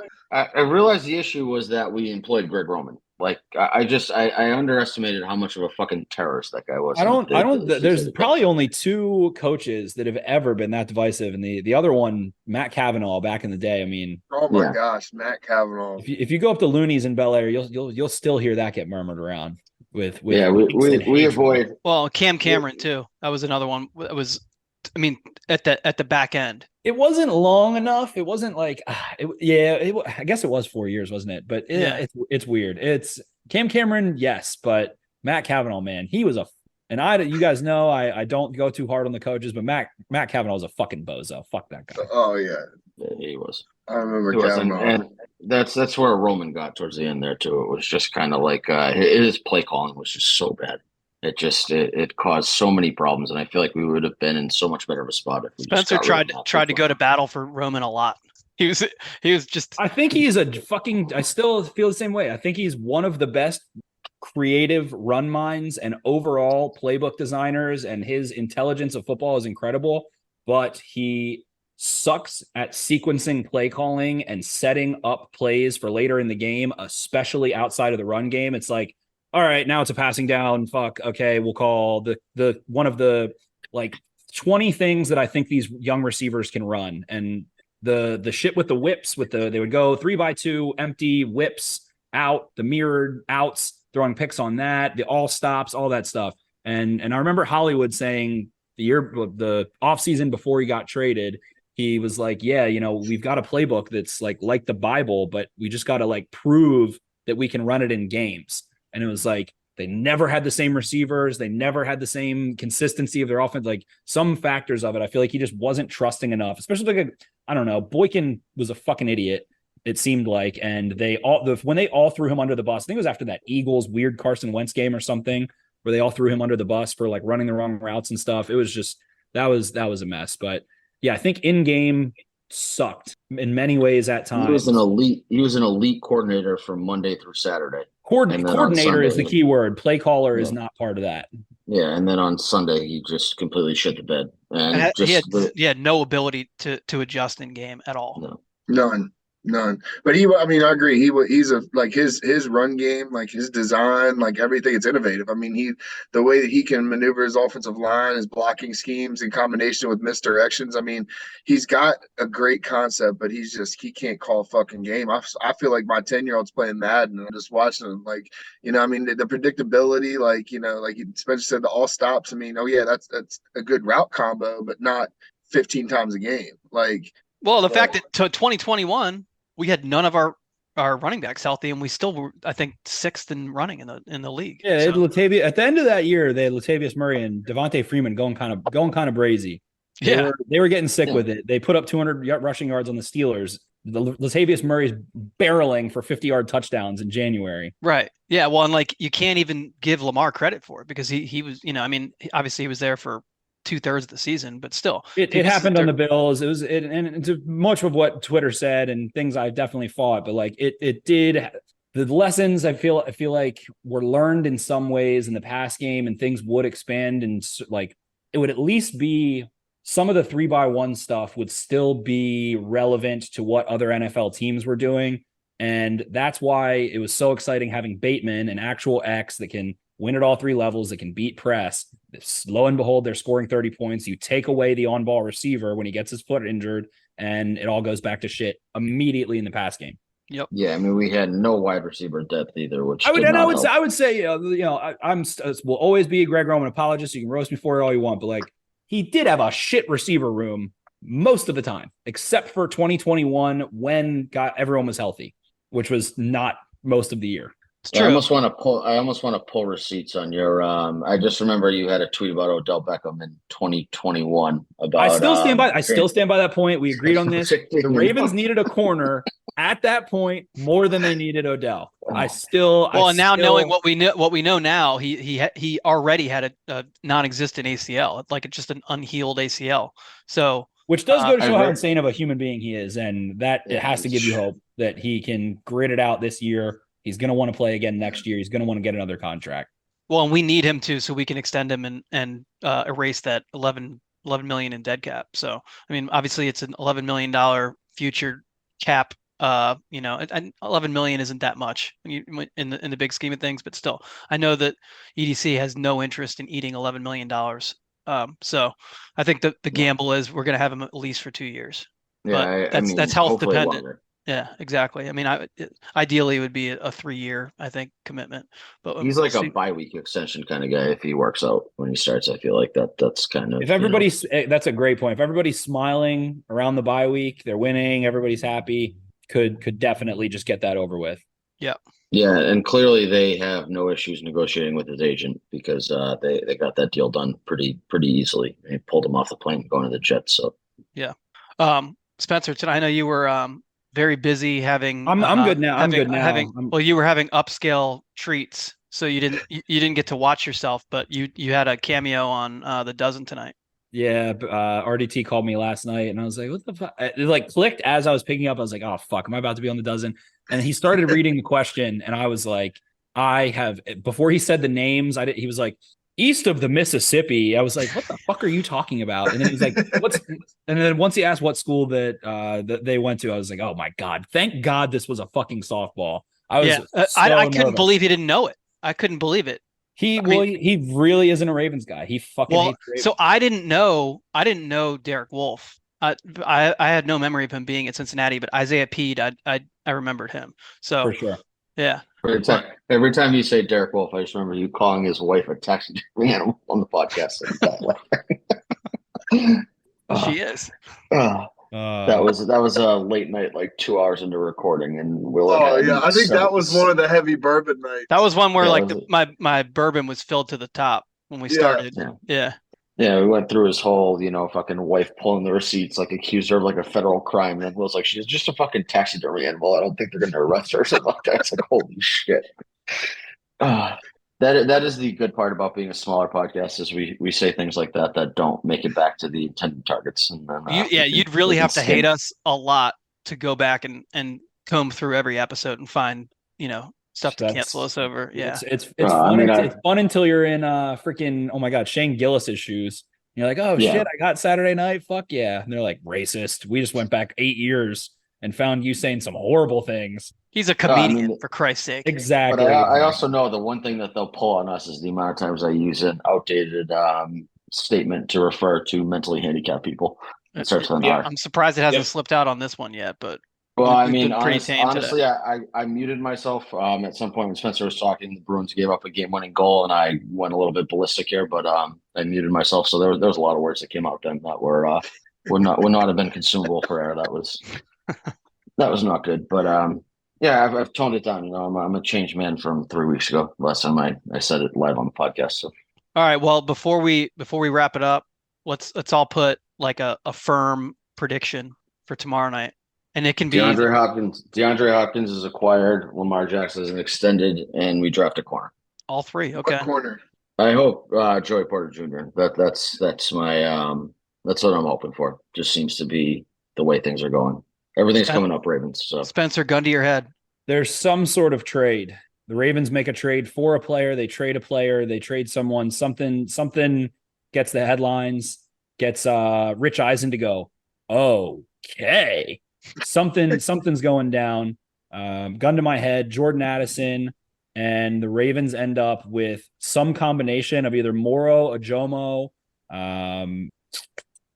the issue was that we employed Greg Roman. Like I underestimated how much of a fucking terrorist that guy was. There's probably only 2 coaches that have ever been that divisive, and the other one, Matt Cavanaugh, back in the day. I mean, oh my gosh, Matt Cavanaugh. If you go up to Looney's in Bel Air, you'll still hear that get murmured around. We avoid. Well, Cam Cameron too. That was another one. It was, I mean, at the back end. It wasn't long enough. It wasn't like, I guess it was 4 years, wasn't it? But it's weird. It's Cam Cameron, yes, but Matt Cavanaugh, man, he was you guys know I don't go too hard on the coaches, but Matt Cavanaugh was a fucking bozo. Fuck that guy. Oh yeah, he was. I remember Cavanaugh. And that's where Roman got towards the end there too. It was just kind of like his play calling was just so bad. It caused so many problems, and I feel like we would have been in so much better of a spot if we Spencer tried to go to battle for Roman a lot. He was just. I think he's I still feel the same way. I think he's one of the best creative run minds and overall playbook designers, and his intelligence of football is incredible. But he sucks at sequencing play calling and setting up plays for later in the game, especially outside of the run game. It's like, all right, now it's a passing down. Fuck. Okay, we'll call the one of the like 20 things that I think these young receivers can run. And the shit with the whips, they would go 3x2 empty whips out, the mirrored outs, throwing picks on that, the all stops, all that stuff. And I remember Hollywood saying the offseason before he got traded, he was like, yeah, we've got a playbook that's like the Bible, but we just got to like prove that we can run it in games. And it was like, they never had the same receivers. They never had the same consistency of their offense. Like some factors of it, I feel like he just wasn't trusting enough, especially like, I don't know, Boykin was a fucking idiot, it seemed like. And when they all threw him under the bus, I think it was after that Eagles weird Carson Wentz game or something, where they all threw him under the bus for like running the wrong routes and stuff. It was just, that was a mess. But yeah, I think in game, sucked in many ways at times. He was an elite coordinator from Monday through Saturday. Coordinator is the key word. Play caller is not part of that. Yeah, and then on Sunday he just completely shit the bed, and he had no ability to adjust in game at all. None. But I agree. He's his run game, like his design, like everything. It's innovative. I mean, the way that he can maneuver his offensive line, his blocking schemes in combination with misdirections. I mean, he's got a great concept, but he can't call a fucking game. I feel like my 10-year-old's playing Madden and I'm just watching him. Like, the predictability, like Spencer said, the all stops. I mean, that's a good route combo, but not 15 times a game. Like, well, the fact that to 2021. We had none of our running backs healthy, and we still were, I think, 6th in running in the league. Yeah, so. Latavius, at the end of that year, they had Latavius Murray and Devontae Freeman going kind of brazy. They were getting sick with it. They put up 200 rushing yards on the Steelers. Latavius Murray's barreling for 50-yard touchdowns in January. Right. Yeah. Well, and you can't even give Lamar credit for it because he was, obviously he was there for 2/3 of the season, but still it happened on the Bills. It was and to much of what Twitter said and things I definitely fought, but it did the lessons I feel like were learned in some ways in the pass game, and things would expand, and it would at least be some of the 3-by-1 stuff would still be relevant to what other NFL teams were doing, and that's why it was so exciting having Bateman, an actual X that can win at all 3 levels, that can beat press. Lo and behold, they're scoring 30 points. You take away the on-ball receiver when he gets his foot injured, and it all goes back to shit immediately in the pass game. Yep. Yeah, I mean, we had no wide receiver depth either, which I would say, will always be a Greg Roman apologist. You can roast me for it all you want, but he did have a shit receiver room most of the time, except for 2021 when everyone was healthy, which was not most of the year. I almost want to pull receipts on your. I just remember you had a tweet about Odell Beckham in 2021. I still stand by that point. We agreed on this. The Ravens needed a corner at that point more than they needed Odell. Knowing what we know now, he already had a non-existent ACL, it's just an unhealed ACL. So, which does go to show how insane of a human being he is, and that it has to give you hope that he can grit it out this year. He's going to want to play again next year. He's going to want to get another contract. Well, and we need him too, so we can extend him and erase that 11 million in dead cap. So, I mean, obviously it's an $11 million future cap. And 11 million isn't that much in the big scheme of things, but still, I know that EDC has no interest in eating $11 million. So I think the gamble is we're going to have him at least for 2 years. Yeah, but that's health dependent. Longer. Yeah, exactly. I mean, ideally it would be a 3-year, I think, commitment. But he's like a bye-week extension kind of guy. If he works out when he starts, I feel like that's kind of. If everybody's, that's a great point. If everybody's smiling around the bye week, they're winning, everybody's happy. Could definitely just get that over with. Yeah. Yeah, and clearly they have no issues negotiating with his agent because they got that deal done pretty easily. They pulled him off the plane going to the Jets. So yeah. Spencer, tonight I know you were very busy having. I'm good now. You were having upscale treats, so you didn't get to watch yourself, but you had a cameo on the Dozen tonight. Yeah, RDT called me last night, and I was like, "What the fuck?" It clicked as I was picking up. I was like, "Oh fuck, am I about to be on the Dozen?" And he started reading the question, and I was like, "I have." Before he said the names, he was like, "East of the Mississippi." I was like, "What the fuck are you talking about?" And then he's like, "What's?" And then once he asked what school that they went to, I was like, "Oh my god! Thank God this was a fucking softball." I couldn't believe he didn't know it. I couldn't believe it. He really isn't a Ravens guy. He fucking hates Ravens. So I didn't know Derek Wolfe. I had no memory of him being at Cincinnati, but Isaiah Peed, I remembered him. So for sure. Yeah. Every time you say Derek Wolfe, I just remember you calling his wife a taxidermy animal on the podcast. She is. That was a late night, 2 hours into recording, and Will. I think that was one of the heavy bourbon nights. That was one where my bourbon was filled to the top when we started. Yeah, we went through his whole, fucking wife pulling the receipts, accused her of a federal crime, and then Will's like, she's just a fucking taxidermy animal. I don't think they're going to arrest her or something like that. It's like, holy shit. That That is the good part about being a smaller podcast is we say things like that don't make it back to the intended targets. And then, You'd really have to hate us a lot to go back and comb through every episode and find, stuff to cancel us over. Yeah. It's fun. It's fun until you're in freaking, oh my God, Shane Gillis's shoes. You're like, oh shit, I got Saturday night. Fuck yeah. And they're like, racist. We just went back 8 years and found you saying some horrible things. He's a comedian, for Christ's sake. Exactly. But I also know the one thing that they'll pull on us is the amount of times I use an outdated statement to refer to mentally handicapped people. It starts with an R. I'm surprised it hasn't slipped out on this one yet, but well, I mean, honestly, I muted myself at some point when Spencer was talking. The Bruins gave up a game-winning goal, and I went a little bit ballistic here, but I muted myself. So there was a lot of words that came out then that would not have been consumable for air. That was not good, but yeah, I've toned it down. I'm a changed man from 3 weeks ago. Last time I said it live on the podcast. So, all right. Well, before we wrap it up, let's all put like a firm prediction for tomorrow night, and it can be DeAndre Hopkins is acquired. Lamar Jackson is extended, and we draft a corner. All three. Okay. What corner? I hope Joey Porter Jr. That's my that's what I'm hoping for. Just seems to be the way things are going. Everything's coming up Ravens. So Spencer, gun to your head. There's some sort of trade. The Ravens make a trade for a player. They trade a player. They trade someone. Something gets the headlines. Gets Rich Eisen to go. Okay, something's going down. Gun to my head. Jordan Addison, and the Ravens end up with some combination of either Morrow, Ajomo,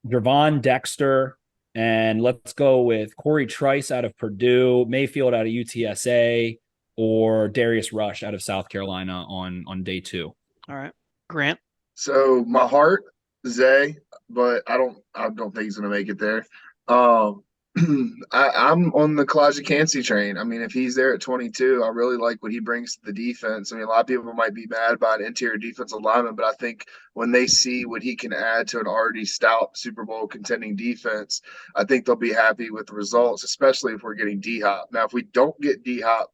Javon Dexter. And let's go with Corey Trice out of Purdue, Mayfield out of UTSA, or Darius Rush out of South Carolina on day 2. All right, Grant. So my heart, Zay, but I don't think he's gonna make it there. I'm on the Kalijah Kancey train. I mean, if he's there at 22, I really like what he brings to the defense. I mean, a lot of people might be mad about interior defensive lineman, but I think when they see what he can add to an already stout Super Bowl contending defense, I think they'll be happy with the results, especially if we're getting D-Hop. Now, if we don't get D-Hop,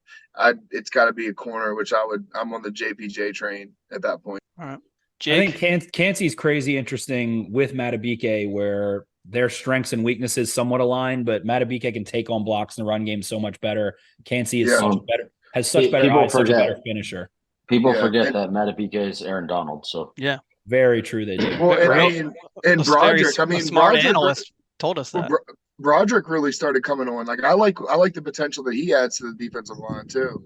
it's got to be a corner, which I'm on the JPJ train at that point. All right. Jake? I think Kancey's crazy interesting with Matabike, where their strengths and weaknesses somewhat align, but Matabike can take on blocks in the run game so much better. Kancey is has such better eyes, such a better finisher. People forget that Matabike is Aaron Donald. So yeah, very true. They do. Well, and Broderick, I mean, smart analyst told us that. Broderick really started coming on. Like I like the potential that he adds to the defensive line too.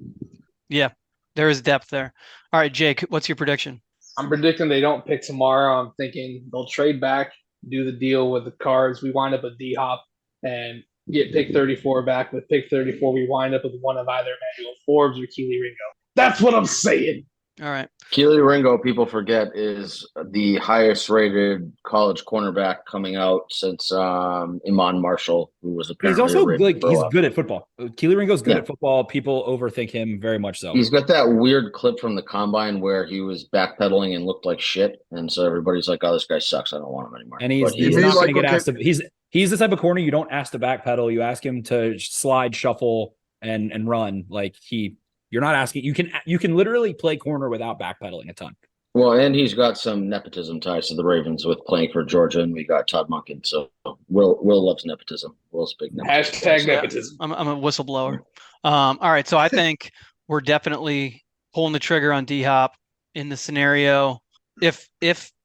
Yeah, there is depth there. All right, Jake, what's your prediction? I'm predicting they don't pick tomorrow. I'm thinking they'll trade back, do the deal with the Cards. We wind up with D-Hop and get pick 34 back. With pick 34, we wind up with one of either Emmanuel Forbes or Keely Ringo. That's what I'm saying. All right. Keely Ringo, people forget, is the highest rated college cornerback coming out since Iman Marshall, who was apparently he's also he's good at football. Keely Ringo's good at football. People overthink him very much so. He's got that weird clip from the combine where he was backpedaling and looked like shit, and so everybody's like, "Oh, this guy sucks. I don't want him anymore." And he's not going to get asked. He's the type of corner you don't ask to backpedal. You ask him to slide, shuffle, and run. You're not asking. You can literally play corner without backpedaling a ton. Well, and he's got some nepotism ties to the Ravens with playing for Georgia, and we got Todd Monken. So Will loves nepotism. Will's big nepotism. Hashtag nepotism. I'm a whistleblower. All right, so I think we're definitely pulling the trigger on D-Hop in the scenario. If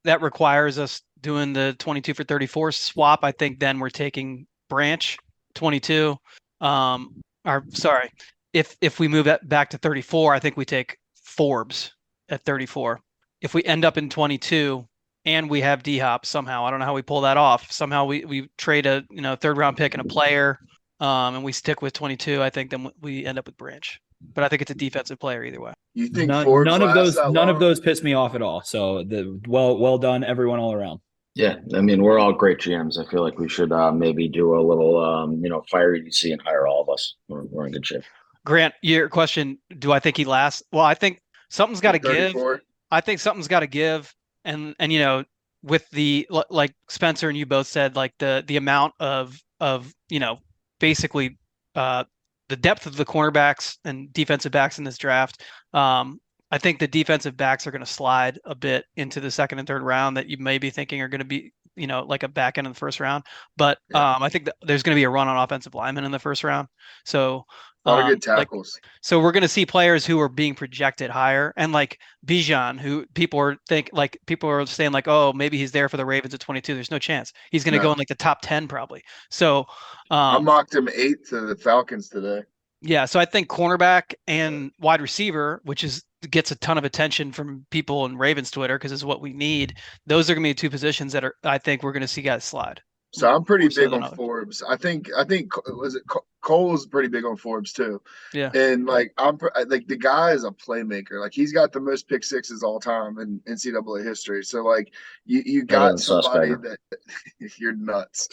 that requires us doing the 22 for 34 swap, I think then we're taking Branch 22. If we move that back to 34, I think we take Forbes at 34. If we end up in 22 and we have D-Hop somehow, I don't know how we pull that off. Somehow we trade a third round pick and a player, and we stick with 22. I think then we end up with Branch. But I think it's a defensive player either way. You think none of those piss me off at all. So well done, everyone all around. Yeah, I mean, we're all great GMs. I feel like we should maybe do a little fire EDC and hire all of us. We're in good shape. Grant, your question, do I think he lasts? Well, I think something's got to give. I think something's got to give. And with the, like Spencer and you both said, like the amount of basically the depth of the cornerbacks and defensive backs in this draft, I I think the defensive backs are going to slide a bit into the second and third round that you may be thinking are going to be, like a back end of the first round. But I think that there's going to be a run on offensive linemen in the first round. So A lot of good tackles. so we're going to see players who are being projected higher, and like Bijan, who people are saying like, oh, maybe he's there for the Ravens at 22. There's no chance he's going to go in like the top 10 probably. So I mocked him 8th to the Falcons today. Yeah, so I think cornerback and wide receiver, which gets a ton of attention from people in Ravens Twitter because it's what we need. Those are going to be 2 positions that I think we're going to see guys slide. So I'm pretty big on Forbes. I think was it Cole's pretty big on Forbes too. Yeah. And like the guy is a playmaker. Like he's got the most pick sixes all time in NCAA history. So like you got somebody that you're nuts.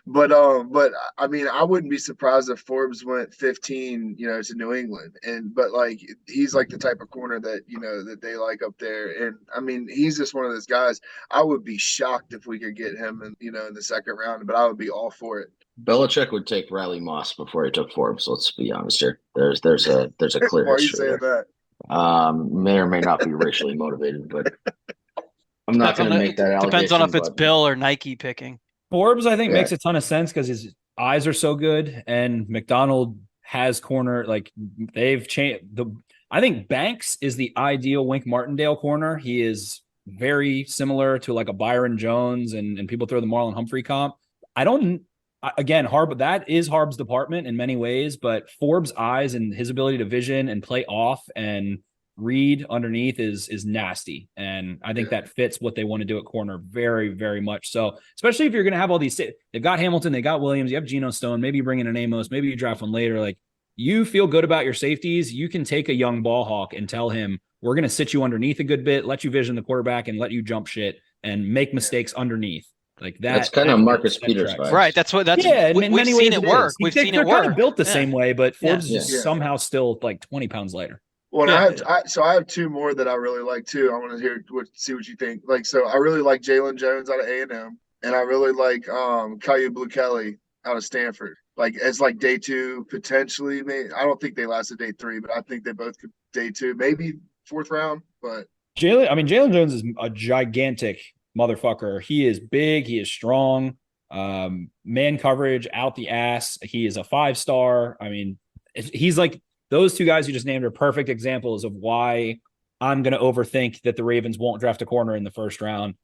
But I mean I wouldn't be surprised if Forbes went 15, to New England. But like he's like the type of corner that that they like up there. And I mean he's just one of those guys. I would be shocked if we could get him in the second round, but I would be all for it. Belichick would take Riley Moss before he took Forbes. Let's be honest here. There's a clear Why are you history saying there. that? May or may not be racially motivated, but I'm not going to make that allegation. Depends on if it's Bill or Nike picking. Forbes, I think, makes a ton of sense because his eyes are so good, and McDonald has corner. Like they've changed I think Banks is the ideal Wink Martindale corner. He is very similar to like a Byron Jones, and people throw the Marlon Humphrey comp. That is Harb's department in many ways, but Forbes' eyes and his ability to vision and play off and read underneath is nasty. And I think that fits what they want to do at corner very, very much. So, especially if you're going to have all these, they've got Hamilton, they got Williams, you have Geno Stone, maybe you bring in an Amos, maybe you draft one later. Like you feel good about your safeties. You can take a young ball hawk and tell him, we're going to sit you underneath a good bit, let you vision the quarterback and let you jump shit and make mistakes underneath. Like that. That's kind of Marcus Peters vibes. Right. That's we've seen it work. We've seen it work. Kind of built the same way, but Forbes is somehow still like 20 pounds lighter. Well, I have 2 more that I really like too. I want to see what you think. Like, so I really like Jalen Jones out of A&M, and I really like Caillou Blue Kelly out of Stanford. Like as like day 2 potentially. Maybe I don't think they lasted day 3, but I think they both could day 2, maybe 4th round. But Jalen Jones is a gigantic motherfucker. He is big. He is strong. Man coverage out the ass. He is a 5-star. I mean, he's like those 2 guys you just named are perfect examples of why I'm going to overthink that the Ravens won't draft a corner in the first round.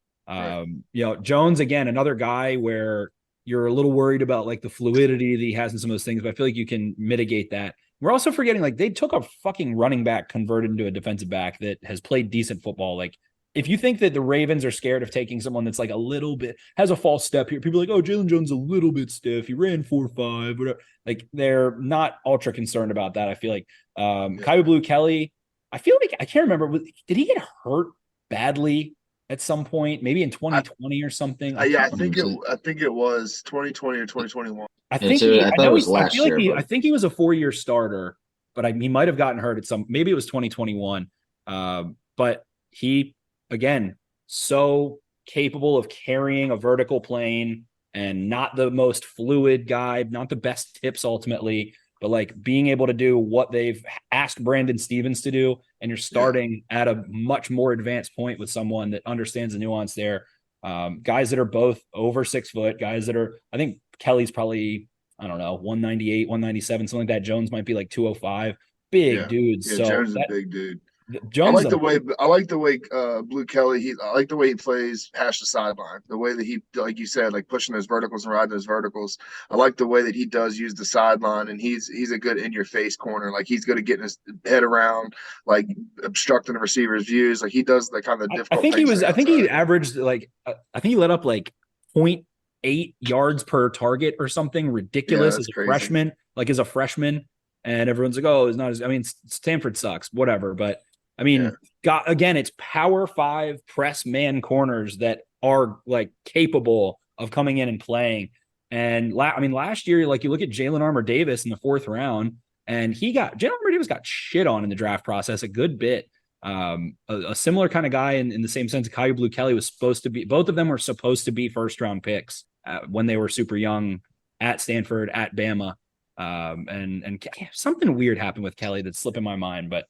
Jones, again, another guy where you're a little worried about like the fluidity that he has in some of those things, but I feel like you can mitigate that. We're also forgetting like they took a fucking running back converted into a defensive back that has played decent football. Like if you think that the Ravens are scared of taking someone that's like a little bit has a false step here, people are like, oh, Jalen Jones is a little bit stiff. He ran 4.5, whatever. Like they're not ultra concerned about that. I feel like Caillou Blue Kelly, I feel like I can't remember. Did he get hurt badly at some point? Maybe in 2020 or something. I think it was 2020 or 2021. I think it was last year. I think he was a 4-year starter, but he might have gotten hurt at maybe it was 2021. But he, again, so capable of carrying a vertical plane and not the most fluid guy, not the best tips ultimately, but like being able to do what they've asked Brandon Stevens to do. And you're starting at a much more advanced point with someone that understands the nuance there. Guys that are both over 6 foot, guys that are, I think Kelly's probably, I don't know, 198, 197, something like that. Jones might be like 205. Big dudes. Yeah, Jones is a big dude. Jones, I like the way Blue Kelly. I like the way he plays past the sideline. The way that he, like you said, like pushing those verticals and riding those verticals. I like the way that he does use the sideline, and he's a good in your face corner. Like he's good at getting his head around, like obstructing the receiver's views. Like he does the kind of difficult. I think he averaged like I think he let up like 0.8 yards per target or something ridiculous as a freshman. Like as a freshman, and everyone's like, oh, it's not as. I mean, Stanford sucks, whatever, but. I mean, again, it's power 5 press man corners that are like capable of coming in and playing. And last year, like you look at Jalen Armour Davis in the 4th round, and Jalen Armour Davis got shit on in the draft process a good bit. A similar kind of guy in the same sense. Caillou Blue Kelly was supposed to be. Both of them were supposed to be 1st-round picks when they were super young at Stanford, at Bama. And something weird happened with Kelly that's slipping my mind, but.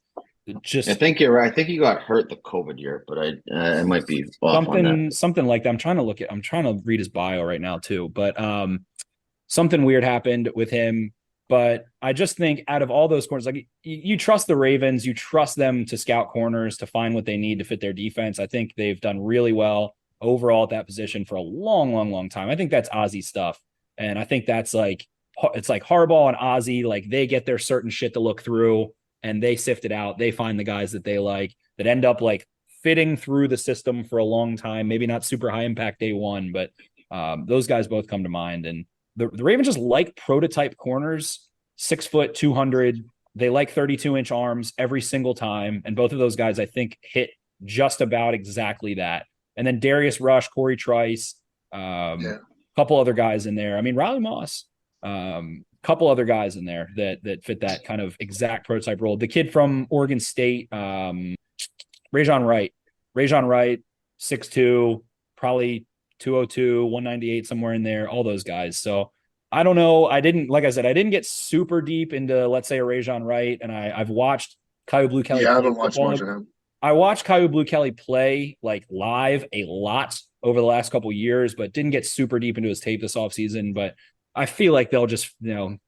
just I think you're right. I think he got hurt the COVID year, but I might be off on that. something like that. I'm trying to read his bio right now too, but something weird happened with him. But I just think out of all those corners, like you trust the Ravens, you trust them to scout corners to find what they need to fit their defense. I think they've done really well overall at that position for a long, long, long time. I think that's Ozzy stuff. And I think that's it's like Harbaugh and Ozzy, like they get their certain shit to look through and they sift it out. They find the guys that they like that end up like fitting through the system for a long time. Maybe not super high impact day one, but those guys both come to mind. And the Ravens just like prototype corners, 6 foot, 200. They like 32-inch arms every single time. And both of those guys, I think, hit just about exactly that. And then Darius Rush, Corey Trice, couple other guys in there. I mean, Riley Moss, couple other guys in there that fit that kind of exact prototype role. The kid from Oregon State, Rajon Wright, 6'2", probably 202, 198, somewhere in there, all those guys. So I don't know. I didn't get super deep into, let's say, a Rajon Wright, and I've watched Kyu Blue Kelly. Yeah, I haven't watched much of him. I watched Kyu Blue Kelly play like live a lot over the last couple of years, but didn't get super deep into his tape this offseason. But I feel like they'll just,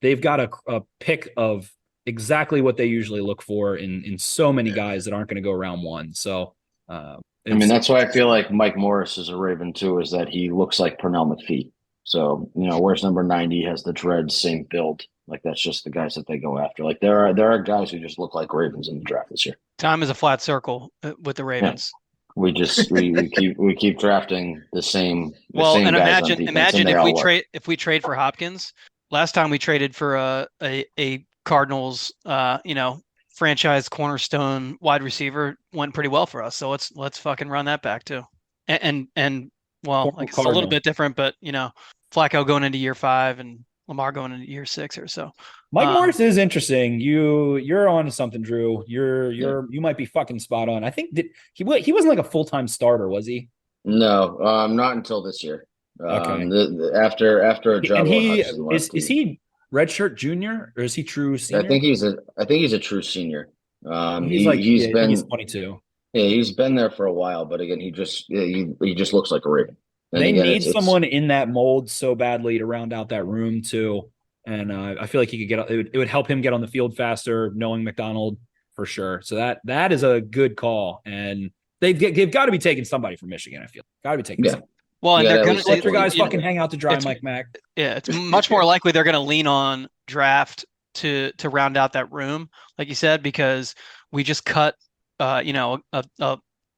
they've got a pick of exactly what they usually look for in so many guys that aren't going to go round one. So, that's why I feel like Mike Morris is a Raven too, is that he looks like Pernell McPhee. So, where's number 90 has the dreads, same build. Like that's just the guys that they go after. Like there are guys who just look like Ravens in the draft this year. Time is a flat circle with the Ravens. Yeah. We keep drafting the same. And guys imagine if we trade for Hopkins. Last time we traded for a Cardinals, franchise cornerstone wide receiver, went pretty well for us. So let's fucking run that back too. And well, I guess it's a little bit different, but Flacco going into year 5 and Lamar going into year 6 or so. Mike Morris is interesting. You're on to something, Drew. You might be fucking spot on. I think that he wasn't like a full-time starter, was he? No, not until this year. Okay. After a job. And is he redshirt junior or is he true senior? I think he's a true senior. He's 22. Yeah, he's been there for a while, but again, he just looks like a Raven. And they again, need someone in that mold so badly to round out that room too. And I feel like he could it would help him get on the field faster, knowing McDonald for sure. So that is a good call. And they've got to be taking somebody from Michigan. I feel got to be taking somebody. Well, and they're going to let your guys fucking hang out to dry, Mike Mack. Yeah, it's much more likely they're going to lean on draft to round out that room, like you said, because we just cut a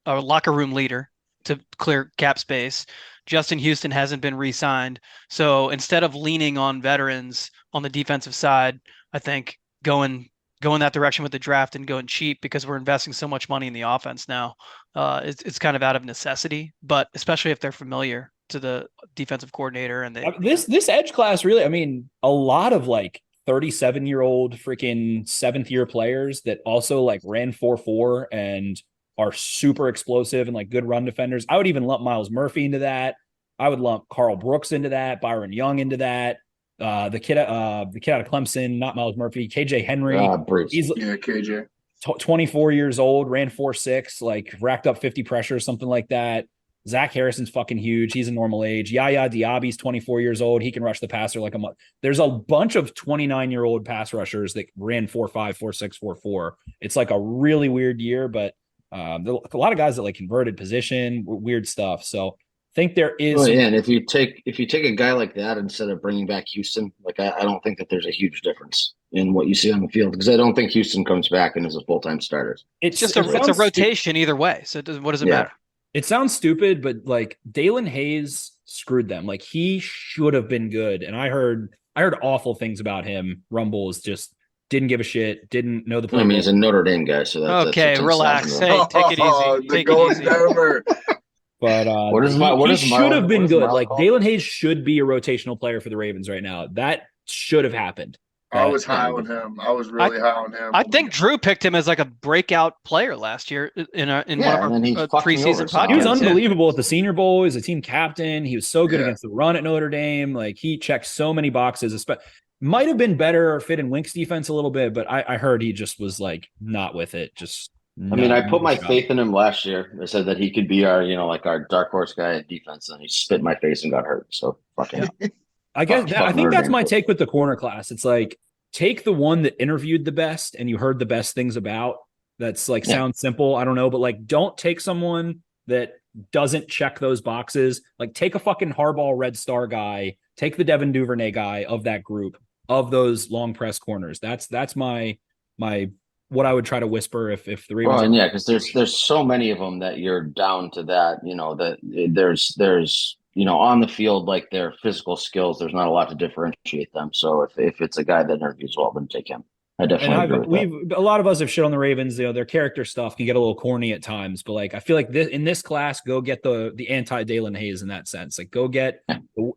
locker room leader to clear cap space. Justin Houston hasn't been re-signed. So instead of leaning on veterans on the defensive side, I think going that direction with the draft and going cheap because we're investing so much money in the offense now, it's kind of out of necessity, but especially if they're familiar to the defensive coordinator and this edge class really, I mean, a lot of like 37-year-old freaking 7th-year players that also like ran 4.4 and are super explosive and like good run defenders. I would even lump Miles Murphy into that. I would lump Carl Brooks into that, Byron Young into that. The kid out of Clemson, not Miles Murphy, KJ Henry. He's KJ. 24 years old, ran 4.6, like racked up 50 pressures, something like that. Zach Harrison's fucking huge. He's a normal age. Yaya Diaby's 24 years old. He can rush the passer like a month. There's a bunch of 29-year-old pass rushers that ran 4.5, 4.6, 4.4. It's like a really weird year, but a lot of guys that like converted position, weird stuff. So I think there is. Well, yeah, and if you take a guy like that instead of bringing back Houston, like I don't think that there's a huge difference in what you see on the field because I don't think Houston comes back and is a full-time starter. It's a rotation either way. So what does it matter? It sounds stupid, but like Dalen Hayes screwed them. Like he should have been good, and I heard awful things about him. Rumbles just didn't give a shit, didn't know the play. I mean, he's a Notre Dame guy, so that's relax. Hey, take it easy. Take it easy. But he should have been good. Like Dalen Hayes should be a rotational player for the Ravens right now. That should have happened. I was high on him. I was really high on him. I think Drew picked him as like a breakout player last year in one of our preseason podcasts. He was unbelievable at the Senior Bowl. He was a team captain. He was so good against the run at Notre Dame. Like he checked so many boxes. might have been better fit in Wink's defense a little bit, but I heard he just was like not with it. Just I put my faith in him last year. I said that he could be our, like our dark horse guy at defense, and he spit in my face and got hurt. So fucking. I think that's my take with the corner class. It's like take the one that interviewed the best and you heard the best things about. That's like sounds simple. I don't know, but like don't take someone that doesn't check those boxes. Like take a fucking Harbaugh Red Star guy. Take the Devin Duvernay guy of that group of those long press corners. That's my what I would try to whisper if the Ravens. Well, and because there's so many of them that you're down to that. That there's on the field, like their physical skills, there's not a lot to differentiate them. So if it's a guy that interviews well, then take him. I definitely agree with that. A lot of us have shit on the Ravens. Their character stuff can get a little corny at times, but like I feel like in this class, go get the anti Dalen Hayes in that sense. Like go get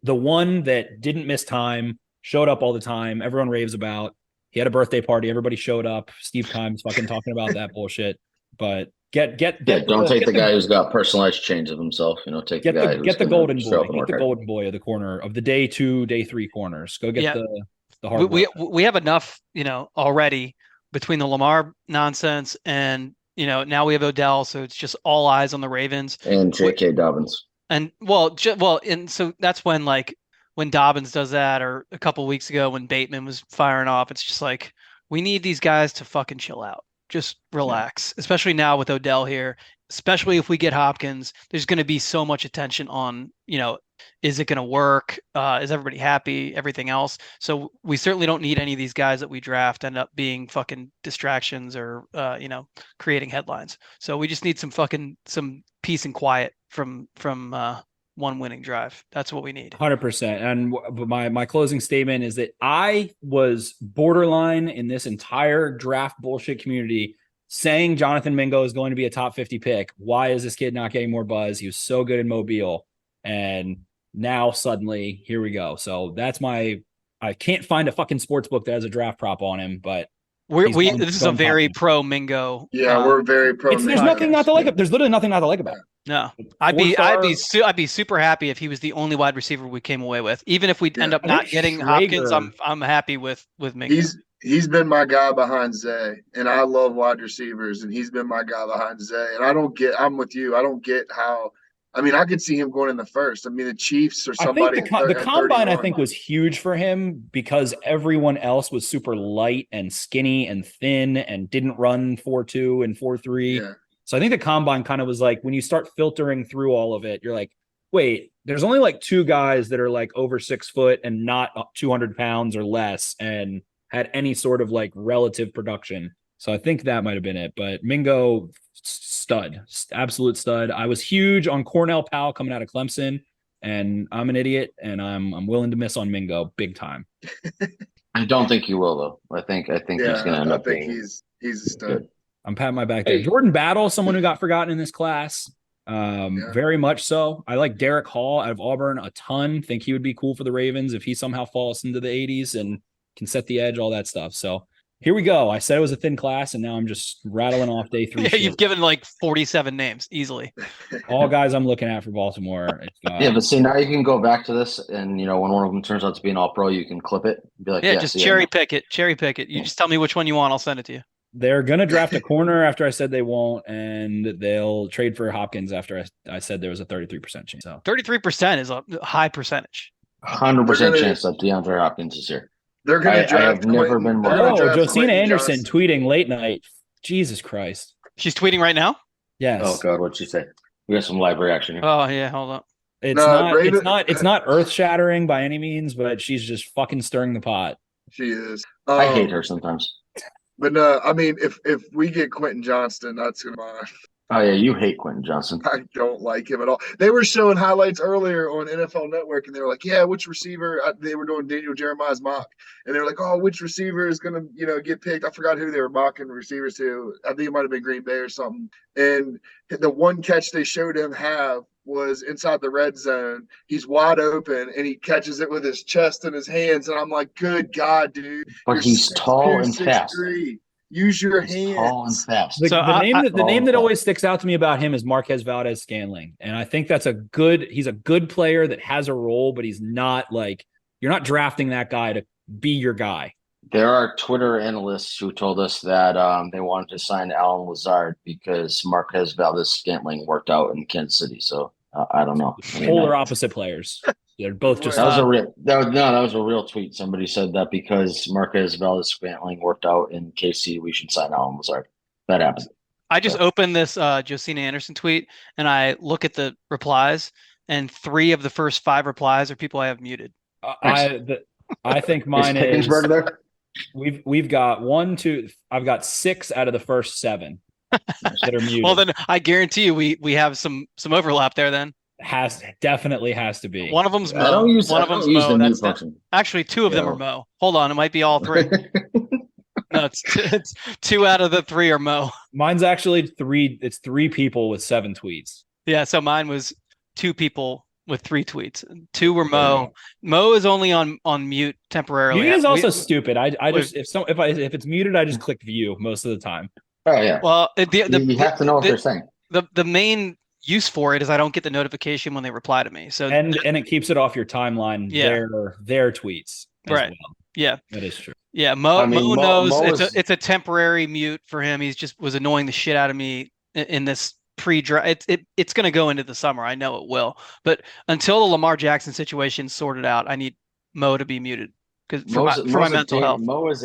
the one that didn't miss time, showed up all the time. Everyone raves about. He had a birthday party. Everybody showed up. Steve Kimes fucking talking about that bullshit. But don't take the guy who's got personalized chains of himself. Take the guy get the golden boy. Get the golden boy of the corner of the day 2, day 3 corners. Go get the hard we have enough, already between the Lamar nonsense and now we have Odell, so it's just all eyes on the Ravens and J.K. Dobbins. And and so that's when Dobbins does that, or a couple of weeks ago when Bateman was firing off, it's just like we need these guys to fucking chill out, just relax. Especially now with Odell here, especially if we get Hopkins, there's going to be so much attention on is it going to work? Is everybody happy? Everything else. So we certainly don't need any of these guys that we draft end up being fucking distractions or, creating headlines. So we just need some peace and quiet from one winning drive. That's what we need. 100%. And my closing statement is that I was borderline in this entire draft bullshit community saying Jonathan Mingo is going to be a top 50 pick. Why is this kid not getting more buzz? He was so good in Mobile. And now suddenly here we go. So that's I can't find a fucking sports book that has a draft prop on him, but this is a very pro Mingo. Yeah, we're very pro. There's nothing not to like. There's literally nothing not to like about it. No, I'd be super happy if he was the only wide receiver we came away with. Even if we end up not getting Hopkins, I'm happy with Mingo. He's been my guy behind Zay, and I love wide receivers, and he's been my guy behind Zay. And I'm with you. I don't get how. I could see him going in the first. The Chiefs or somebody. I think the combine, I think, was huge for him because everyone else was super light and skinny and thin and didn't run 4.2 and 4.3. Yeah. So I think the combine kind of was like when you start filtering through all of it, you're like, wait, there's only like 2 guys that are like over 6 foot and not 200 pounds or less and had any sort of like relative production. So I think that might have been it. But Mingo, stud, absolute stud. I was huge on Cornell Powell coming out of Clemson, and I'm an idiot, and I'm willing to miss on Mingo big time. I don't think you will though. I think he's going to end up being. He's a stud. I'm patting my back there. Jordan Battle, someone who got forgotten in this class. Very much so. I like Derek Hall out of Auburn a ton. Think he would be cool for the Ravens if he somehow falls into the 80s and can set the edge, all that stuff. So here we go. I said it was a thin class, and now I'm just rattling off day 3. Yeah, you've given like 47 names easily. All guys I'm looking at for Baltimore. But see, now you can go back to this, and when one of them turns out to be an all-pro, you can clip it. Be like, just cherry pick it. You just tell me which one you want. I'll send it to you. They're going to draft a corner after I said they won't, and they'll trade for Hopkins after I said there was a 33% chance. So 33% is a high percentage. 100% chance that DeAndre Hopkins is here. They're going to draft. I've never been more. Josina Anderson tweeting late night. Jesus Christ. She's tweeting right now? Yes. Oh, God. What'd she say? We got some live reaction here. Oh, yeah. Hold on. It's not earth shattering by any means, but she's just fucking stirring the pot. She is. I hate her sometimes. But no, if we get Quentin Johnston, that's going to be. Oh, yeah, you hate Quentin Johnson. I don't like him at all. They were showing highlights earlier on NFL Network, and they were like, yeah, which receiver? They were doing Daniel Jeremiah's mock. And they were like, oh, which receiver is going to, get picked? I forgot who they were mocking receivers to. I think it might have been Green Bay or something. And the one catch they showed him have was inside the red zone. He's wide open, and he catches it with his chest and his hands. And I'm like, good God, dude. But he's tall and fast. Use your hands. Tall and fast. The name that always sticks out to me about him is Marquez Valdez-Scantling. And I think he's a good player that has a role, but he's not like, you're not drafting that guy be your guy. There are Twitter analysts who told us that they wanted to sign Alan Lazard because Marquez Valdez-Scantling worked out in Kansas City. So I don't know. Polar opposite players. They're both just. That was a real tweet. Somebody said that because Marquez Valdez-Scantling worked out in KC, we should sign Alan Lazard. That happened. I just opened this Josina Anderson tweet and I look at the replies, and 3 of the first 5 replies are people I have muted. I think mine is. There? We've got 1, 2. I've got 6 out of the first 7 that are muted. Well, then I guarantee you we have some overlap there. Then definitely has to be. One of them's Mo. One of them's Mo. That's actually 2 of them are Mo. Hold on, it might be all 3. No, it's 2 out of the 3 are Mo. Mine's actually 3. It's 3 people with 7 tweets. Yeah, so mine was 2 people with 3 tweets. 2 were Mo. Mo is only on mute temporarily. Mute is also stupid. I just if it's muted, I just click view most of the time. Oh yeah. Well, you have to know what they're saying. The main use for it is I don't get the notification when they reply to me. So and it keeps it off your timeline. Yeah. Their tweets. Right. Well. Yeah. That is true. Yeah. Mo knows it's a temporary mute for him. He's just was annoying the shit out of me in this pre-draft. It's going to go into the summer. I know it will. But until the Lamar Jackson situation sorted out, I need Mo to be muted because for my mental health. Mo is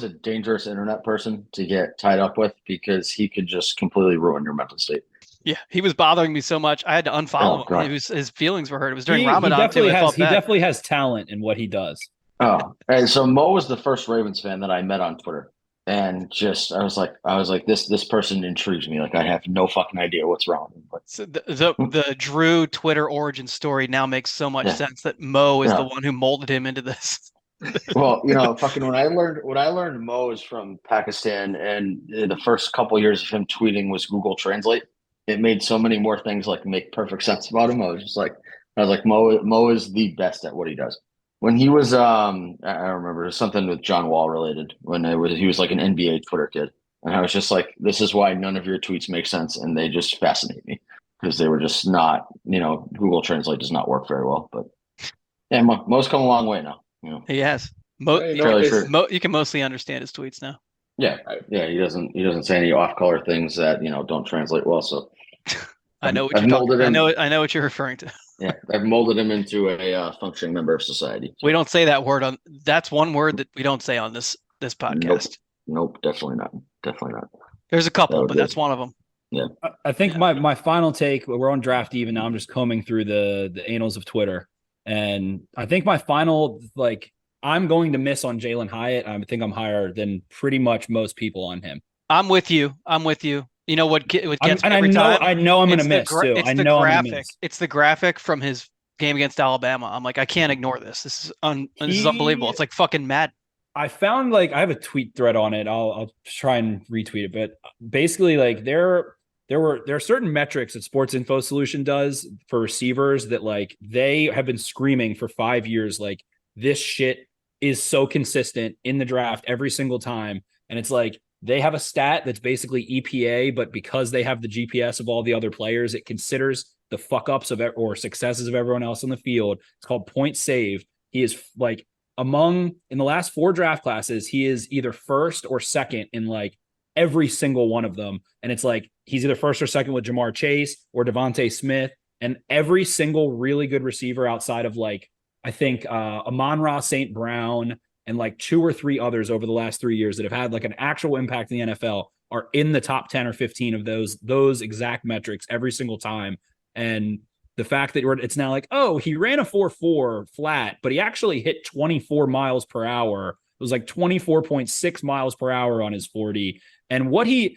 a dangerous internet person to get tied up with because he could just completely ruin your mental state. Yeah, he was bothering me so much. I had to unfollow him. His feelings were hurt. It was during Ramadan too. He definitely has talent in what he does. Oh, and so Mo was the first Ravens fan that I met on Twitter. And just I was like this person intrigues me. Like I have no fucking idea what's wrong. But so the Drew Twitter origin story now makes so much sense that Mo is the one who molded him into this. Well, fucking when I learned Mo is from Pakistan, and the first couple years of him tweeting was Google Translate. It made so many more things like make perfect sense about him. I was like Mo is the best at what he does. When he was, I remember something with John Wall related. He was like an NBA Twitter kid, and I was just like, "This is why none of your tweets make sense," and they just fascinate me because they were just not. Google Translate does not work very well, but yeah, Mo's come a long way now. He has. You can mostly understand his tweets now. Yeah. He doesn't say any off-color things that don't translate well. So I know what you're talking. I know what you're referring to. Yeah, I've molded him into a functioning member of society. We don't say that word on. That's one word that we don't say on this podcast. Nope, definitely not. There's a couple, but that's one of them. Yeah, I think my final take. We're on draft even now. I'm just combing through the annals of Twitter, and I think my final I'm going to miss on Jalen Hyatt. I think I'm higher than pretty much most people on him. I'm with you. You know what gets me every time? I know I'm going to miss too. I know I'm going to miss. It's the graphic from his game against Alabama. I'm like, I can't ignore this. This is unbelievable. It's like fucking mad. I found I have a tweet thread on it. I'll try and retweet it, but basically there are certain metrics that Sports Info Solution does for receivers that they have been screaming for 5 years. This shit is so consistent in the draft every single time, and it's they have a stat that's basically EPA, but because they have the GPS of all the other players, it considers the fuck ups or successes of everyone else on the field. It's called point saved. He is in the last 4 draft classes, he is either first or second in every single one of them. And it's he's either first or second with Jamar Chase or Devontae Smith, and every single really good receiver outside of I think Amon-Ra St. Brown and 2 or 3 others over the last 3 years that have had an actual impact in the NFL are in the top 10 or 15 of those exact metrics every single time. And the fact that it's now he ran a 4.4 flat, but he actually hit 24 miles per hour. It was 24.6 miles per hour on his 40. And what he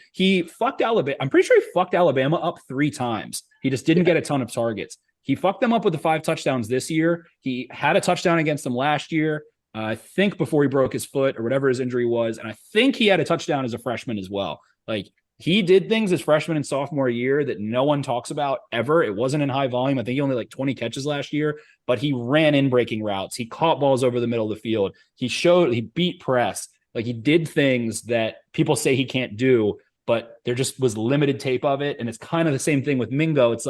fucked Alabama. I'm pretty sure he fucked Alabama up 3 times. He just didn't get a ton of targets. He fucked them up with the 5 touchdowns this year. He had a touchdown against them last year. I think before he broke his foot or whatever his injury was. And I think he had a touchdown as a freshman as well. He did things as freshman and sophomore year that no one talks about ever. It wasn't in high volume. I think he only 20 catches last year, but he ran in breaking routes. He caught balls over the middle of the field. He beat press. He did things that people say he can't do, but there just was limited tape of it. And it's kind of the same thing with Mingo. It's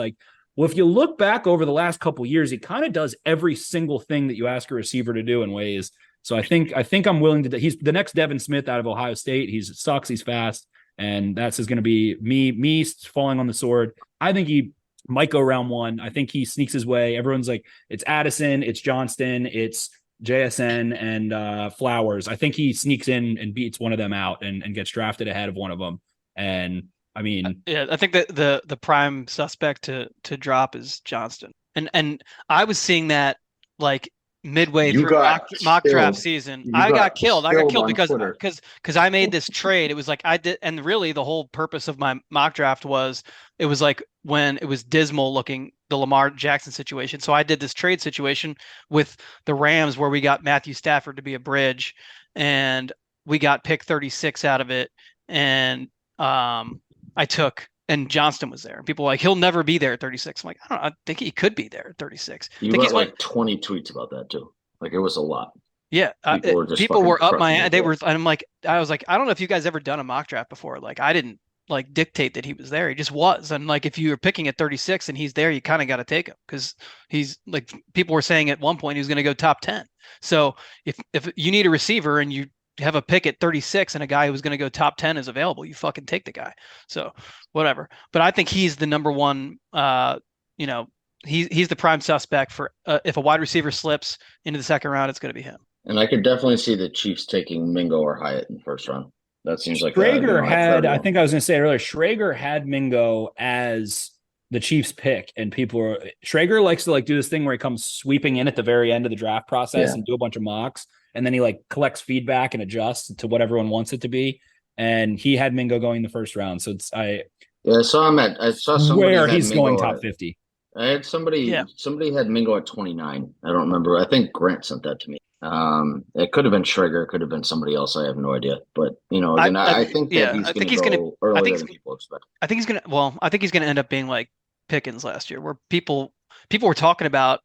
well, if you look back over the last couple of years, he kind of does every single thing that you ask a receiver to do in ways So I think I'm willing to. He's the next Devin Smith out of Ohio State. He sucks. He's fast, and that's going to be me falling on the sword. I think he might go round 1. I think he sneaks his way. Everyone's like, it's Addison, it's Johnston, it's JSN, and Flowers. I think he sneaks in and beats one of them out and gets drafted ahead of one of them. And I mean, yeah, I think that the prime suspect to drop is Johnston, and I was seeing that like midway You through got mock draft killed. season. You I got got killed. I got killed killed on because Twitter. I made this trade. It was like I did, and really the whole purpose of my mock draft was it was like when it was dismal looking, the Lamar Jackson situation. So I did this trade situation with the Rams where we got Matthew Stafford to be a bridge, and we got pick 36 out of it, and and Johnston was there. People were like, he'll never be there at 36. I'm like, I think he could be there at 36. You got like 20 tweets about that too. Like it was a lot. Yeah, people were up my. They were. And I was like, I don't know if you guys ever done a mock draft before. Like I didn't like dictate that he was there. He just was. And like if you were picking at 36 and he's there, you kind of got to take him because he's like people were saying at one point he was going to go top 10. So if you need a receiver and you have a pick at 36 and a guy who's going to go top 10 is available, you fucking take the guy. So whatever. But I think he's the number one, he's the prime suspect for if a wide receiver slips into the second round, it's going to be him. And I could definitely see the Chiefs taking Mingo or Hyatt in the first round. That seems like Schrager I think I was going to say it earlier, Schrager had Mingo as the Chiefs pick, and Schrager likes to like do this thing where he comes sweeping in at the very end of the draft process and do a bunch of mocks. And then he like collects feedback and adjusts to what everyone wants it to be. And he had Mingo going in the first round. So I saw somebody where he's Mingo going top 50. I had somebody had Mingo at 29. I don't remember. I think Grant sent that to me. It could have been Schrager, it could have been somebody else. I have no idea. But again, I think that he's going to go earlier than people expect. I think he's going to end up being like Pickens last year, where people were talking about.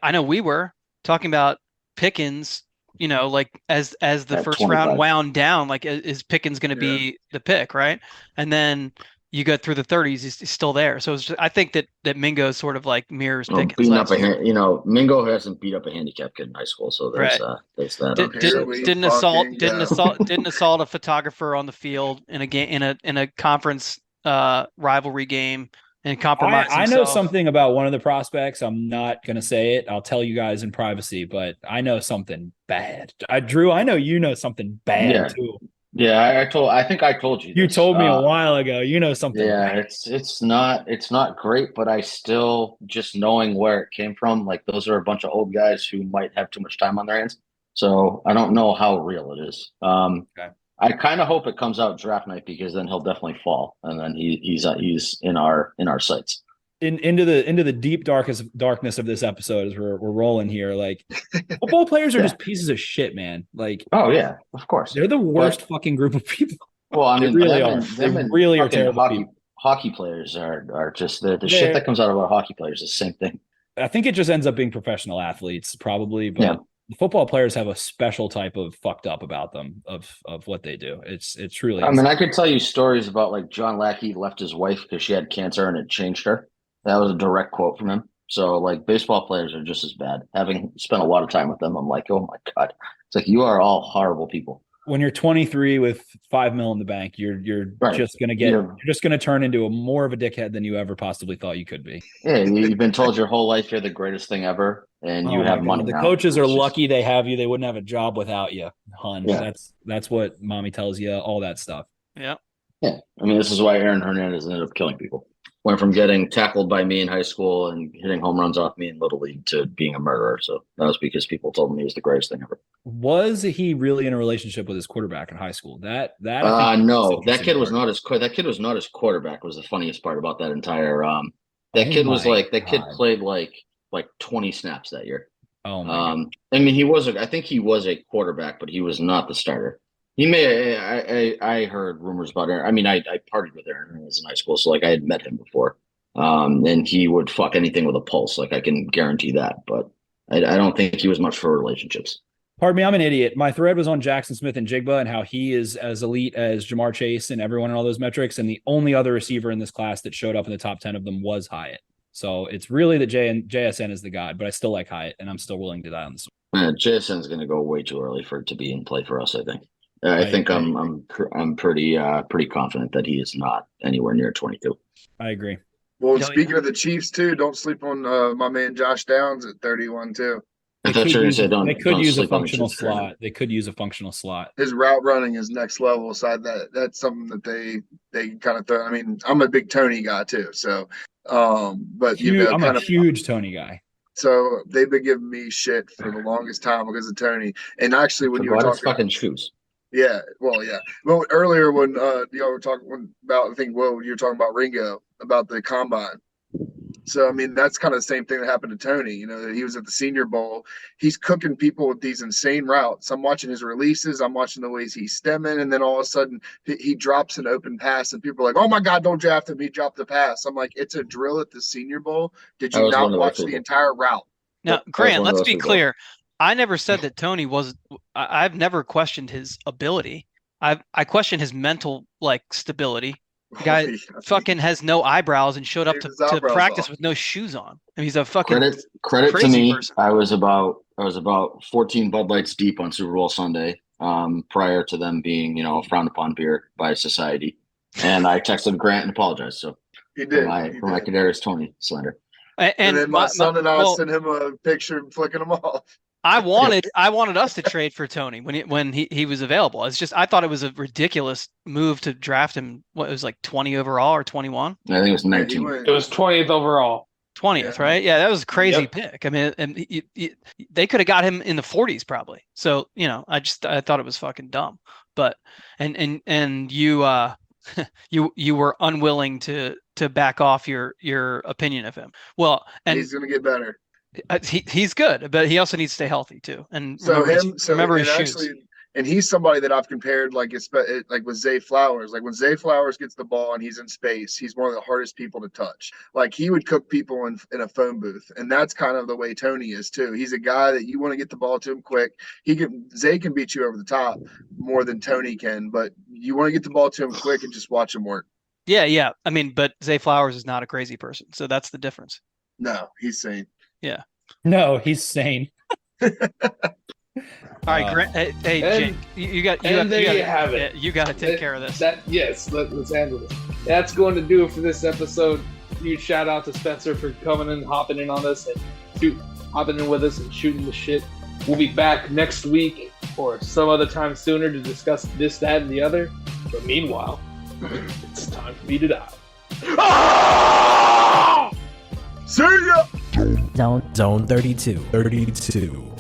I know we were talking about Pickens. Like as the At first 25. round wound down, like is Pickens going to be the pick, right? And then you go through the 30s, he's still there. So I think that Mingo sort of like mirrors Pickens. Beating up Mingo hasn't beat up a handicap kid in high school, so there's that. Didn't assault a photographer on the field in a game in a conference rivalry game. And compromise. I know something about one of the prospects. I'm not going to say it. I'll tell you guys in privacy, but I know something bad. Drew, I know you know something bad too. Yeah, I think I told you. You told me a while ago. You know something. Yeah, bad. it's not great, but I still just knowing where it came from. Like those are a bunch of old guys who might have too much time on their hands. So I don't know how real it is. Okay. I kind of hope it comes out draft night because then he'll definitely fall, and then he's in our sights. Into the deep darkness of this episode as we're rolling here. Like football players are just pieces of shit, man. Like yeah, of course they're the worst fucking group of people. Well, I mean, they really are. They really are terrible. Hockey players are just the shit that comes out of our hockey players is the same thing. I think it just ends up being professional athletes, probably, but. Yeah. Football players have a special type of fucked up about them of what they do. It's truly. I mean, I could tell you stories about like John Lackey left his wife because she had cancer and it changed her. That was a direct quote from him. So like baseball players are just as bad. Having spent a lot of time with them, I'm like, oh my God, it's like you are all horrible people. When you're 23 with $5 million in the bank, you're right. Just gonna you're just gonna turn into more of a dickhead than you ever possibly thought you could be. Yeah, you've been told your whole life you're the greatest thing ever, and you have money. The coaches are lucky they have you. They wouldn't have a job without you, hon. Yeah. That's what mommy tells you. All that stuff. Yeah. Yeah. I mean, this is why Aaron Hernandez ended up killing people. Went from getting tackled by me in high school and hitting home runs off me in Little League to being a murderer. So that was because people told him he was the greatest thing ever. Was he really in a relationship with his quarterback in high school? No, that kid was not his quarterback. Was the funniest part about that entire. Kid played like 20 snaps that year. Oh my God. I mean, I think he was a quarterback, but he was not the starter. He I heard rumors about Aaron. I mean, I partied with Aaron when I was in high school, so like I had met him before. And he would fuck anything with a pulse. Like I can guarantee that, but I don't think he was much for relationships. Pardon me, I'm an idiot. My thread was on Jackson Smith and Jigba and how he is as elite as Jamar Chase and everyone in all those metrics. And the only other receiver in this class that showed up in the top 10 of them was Hyatt. So it's really that JSN is the god, but I still like Hyatt, and I'm still willing to die on this one. JSN's going to go way too early for it to be in play for us. I think. I think I'm pretty confident that he is not anywhere near 22. I agree. Well, speaking of the Chiefs too, don't sleep on my man Josh Downs at 31 too. I thought you were going to say They could use a sleep on the functional Chiefs. slot. They could use a functional slot. His route running is next level. So that's something that they kind of throw. I mean, I'm a big Tony guy too. So, but I'm a huge Tony guy. So they've been giving me shit for the longest time because of Tony. And actually, when you were talking fucking shoes. Yeah, well, yeah. Well, earlier when y'all were talking about, I think, you were talking about Ringo about the combine. So I mean, that's kind of the same thing that happened to Tony. You know, that he was at the Senior Bowl. He's cooking people with these insane routes. I'm watching his releases. I'm watching the ways he's stemming, and then all of a sudden he drops an open pass, and people are like, "Oh my God, don't draft him! He dropped the pass." I'm like, "It's a drill at the Senior Bowl. Did you not watch the entire route?" Now, Grant, let's be clear. I never said that Tony was. I've never questioned his ability. I question his mental stability. The guy fucking has no eyebrows and showed up to practice with no shoes on. I mean, he's a fucking credit crazy to me. Person. I was about 14 Bud Lights deep on Super Bowl Sunday, prior to them being frowned upon beer by society, and I texted Grant and apologized. So he did for my Kadarius Toney slander. And then my son and I sent him a picture flicking him off. I wanted us to trade for Tony when he was available. It's just I thought it was a ridiculous move to draft him. What it was 20 overall or 21? I think it was 19. It was 20th overall. 20th, right? Yeah, that was a crazy pick. I mean, and they could have got him in the 40s probably. So I thought it was fucking dumb. But and you you were unwilling to back off your opinion of him. Well, and he's gonna get better. He's good, but he also needs to stay healthy too. And so remember his shoes. Actually, and he's somebody that I've compared like with Zay Flowers. Like when Zay Flowers gets the ball and he's in space, he's one of the hardest people to touch. Like he would cook people in a phone booth, and that's kind of the way Tony is too. He's a guy that you want to get the ball to him quick. Zay can beat you over the top more than Tony can, but you want to get the ball to him quick and just watch him work. Yeah. I mean, but Zay Flowers is not a crazy person, so that's the difference. No, he's sane. Yeah. No, he's sane. All right, Grant. Hey, Jake, you got to take care of this. Let's handle this. That's going to do it for this episode. Huge shout out to Spencer for coming in, hopping in on this, and hopping in with us and shooting the shit. We'll be back next week or some other time sooner to discuss this, that, and the other. But meanwhile, it's time for me to die. See ya! Zone 32.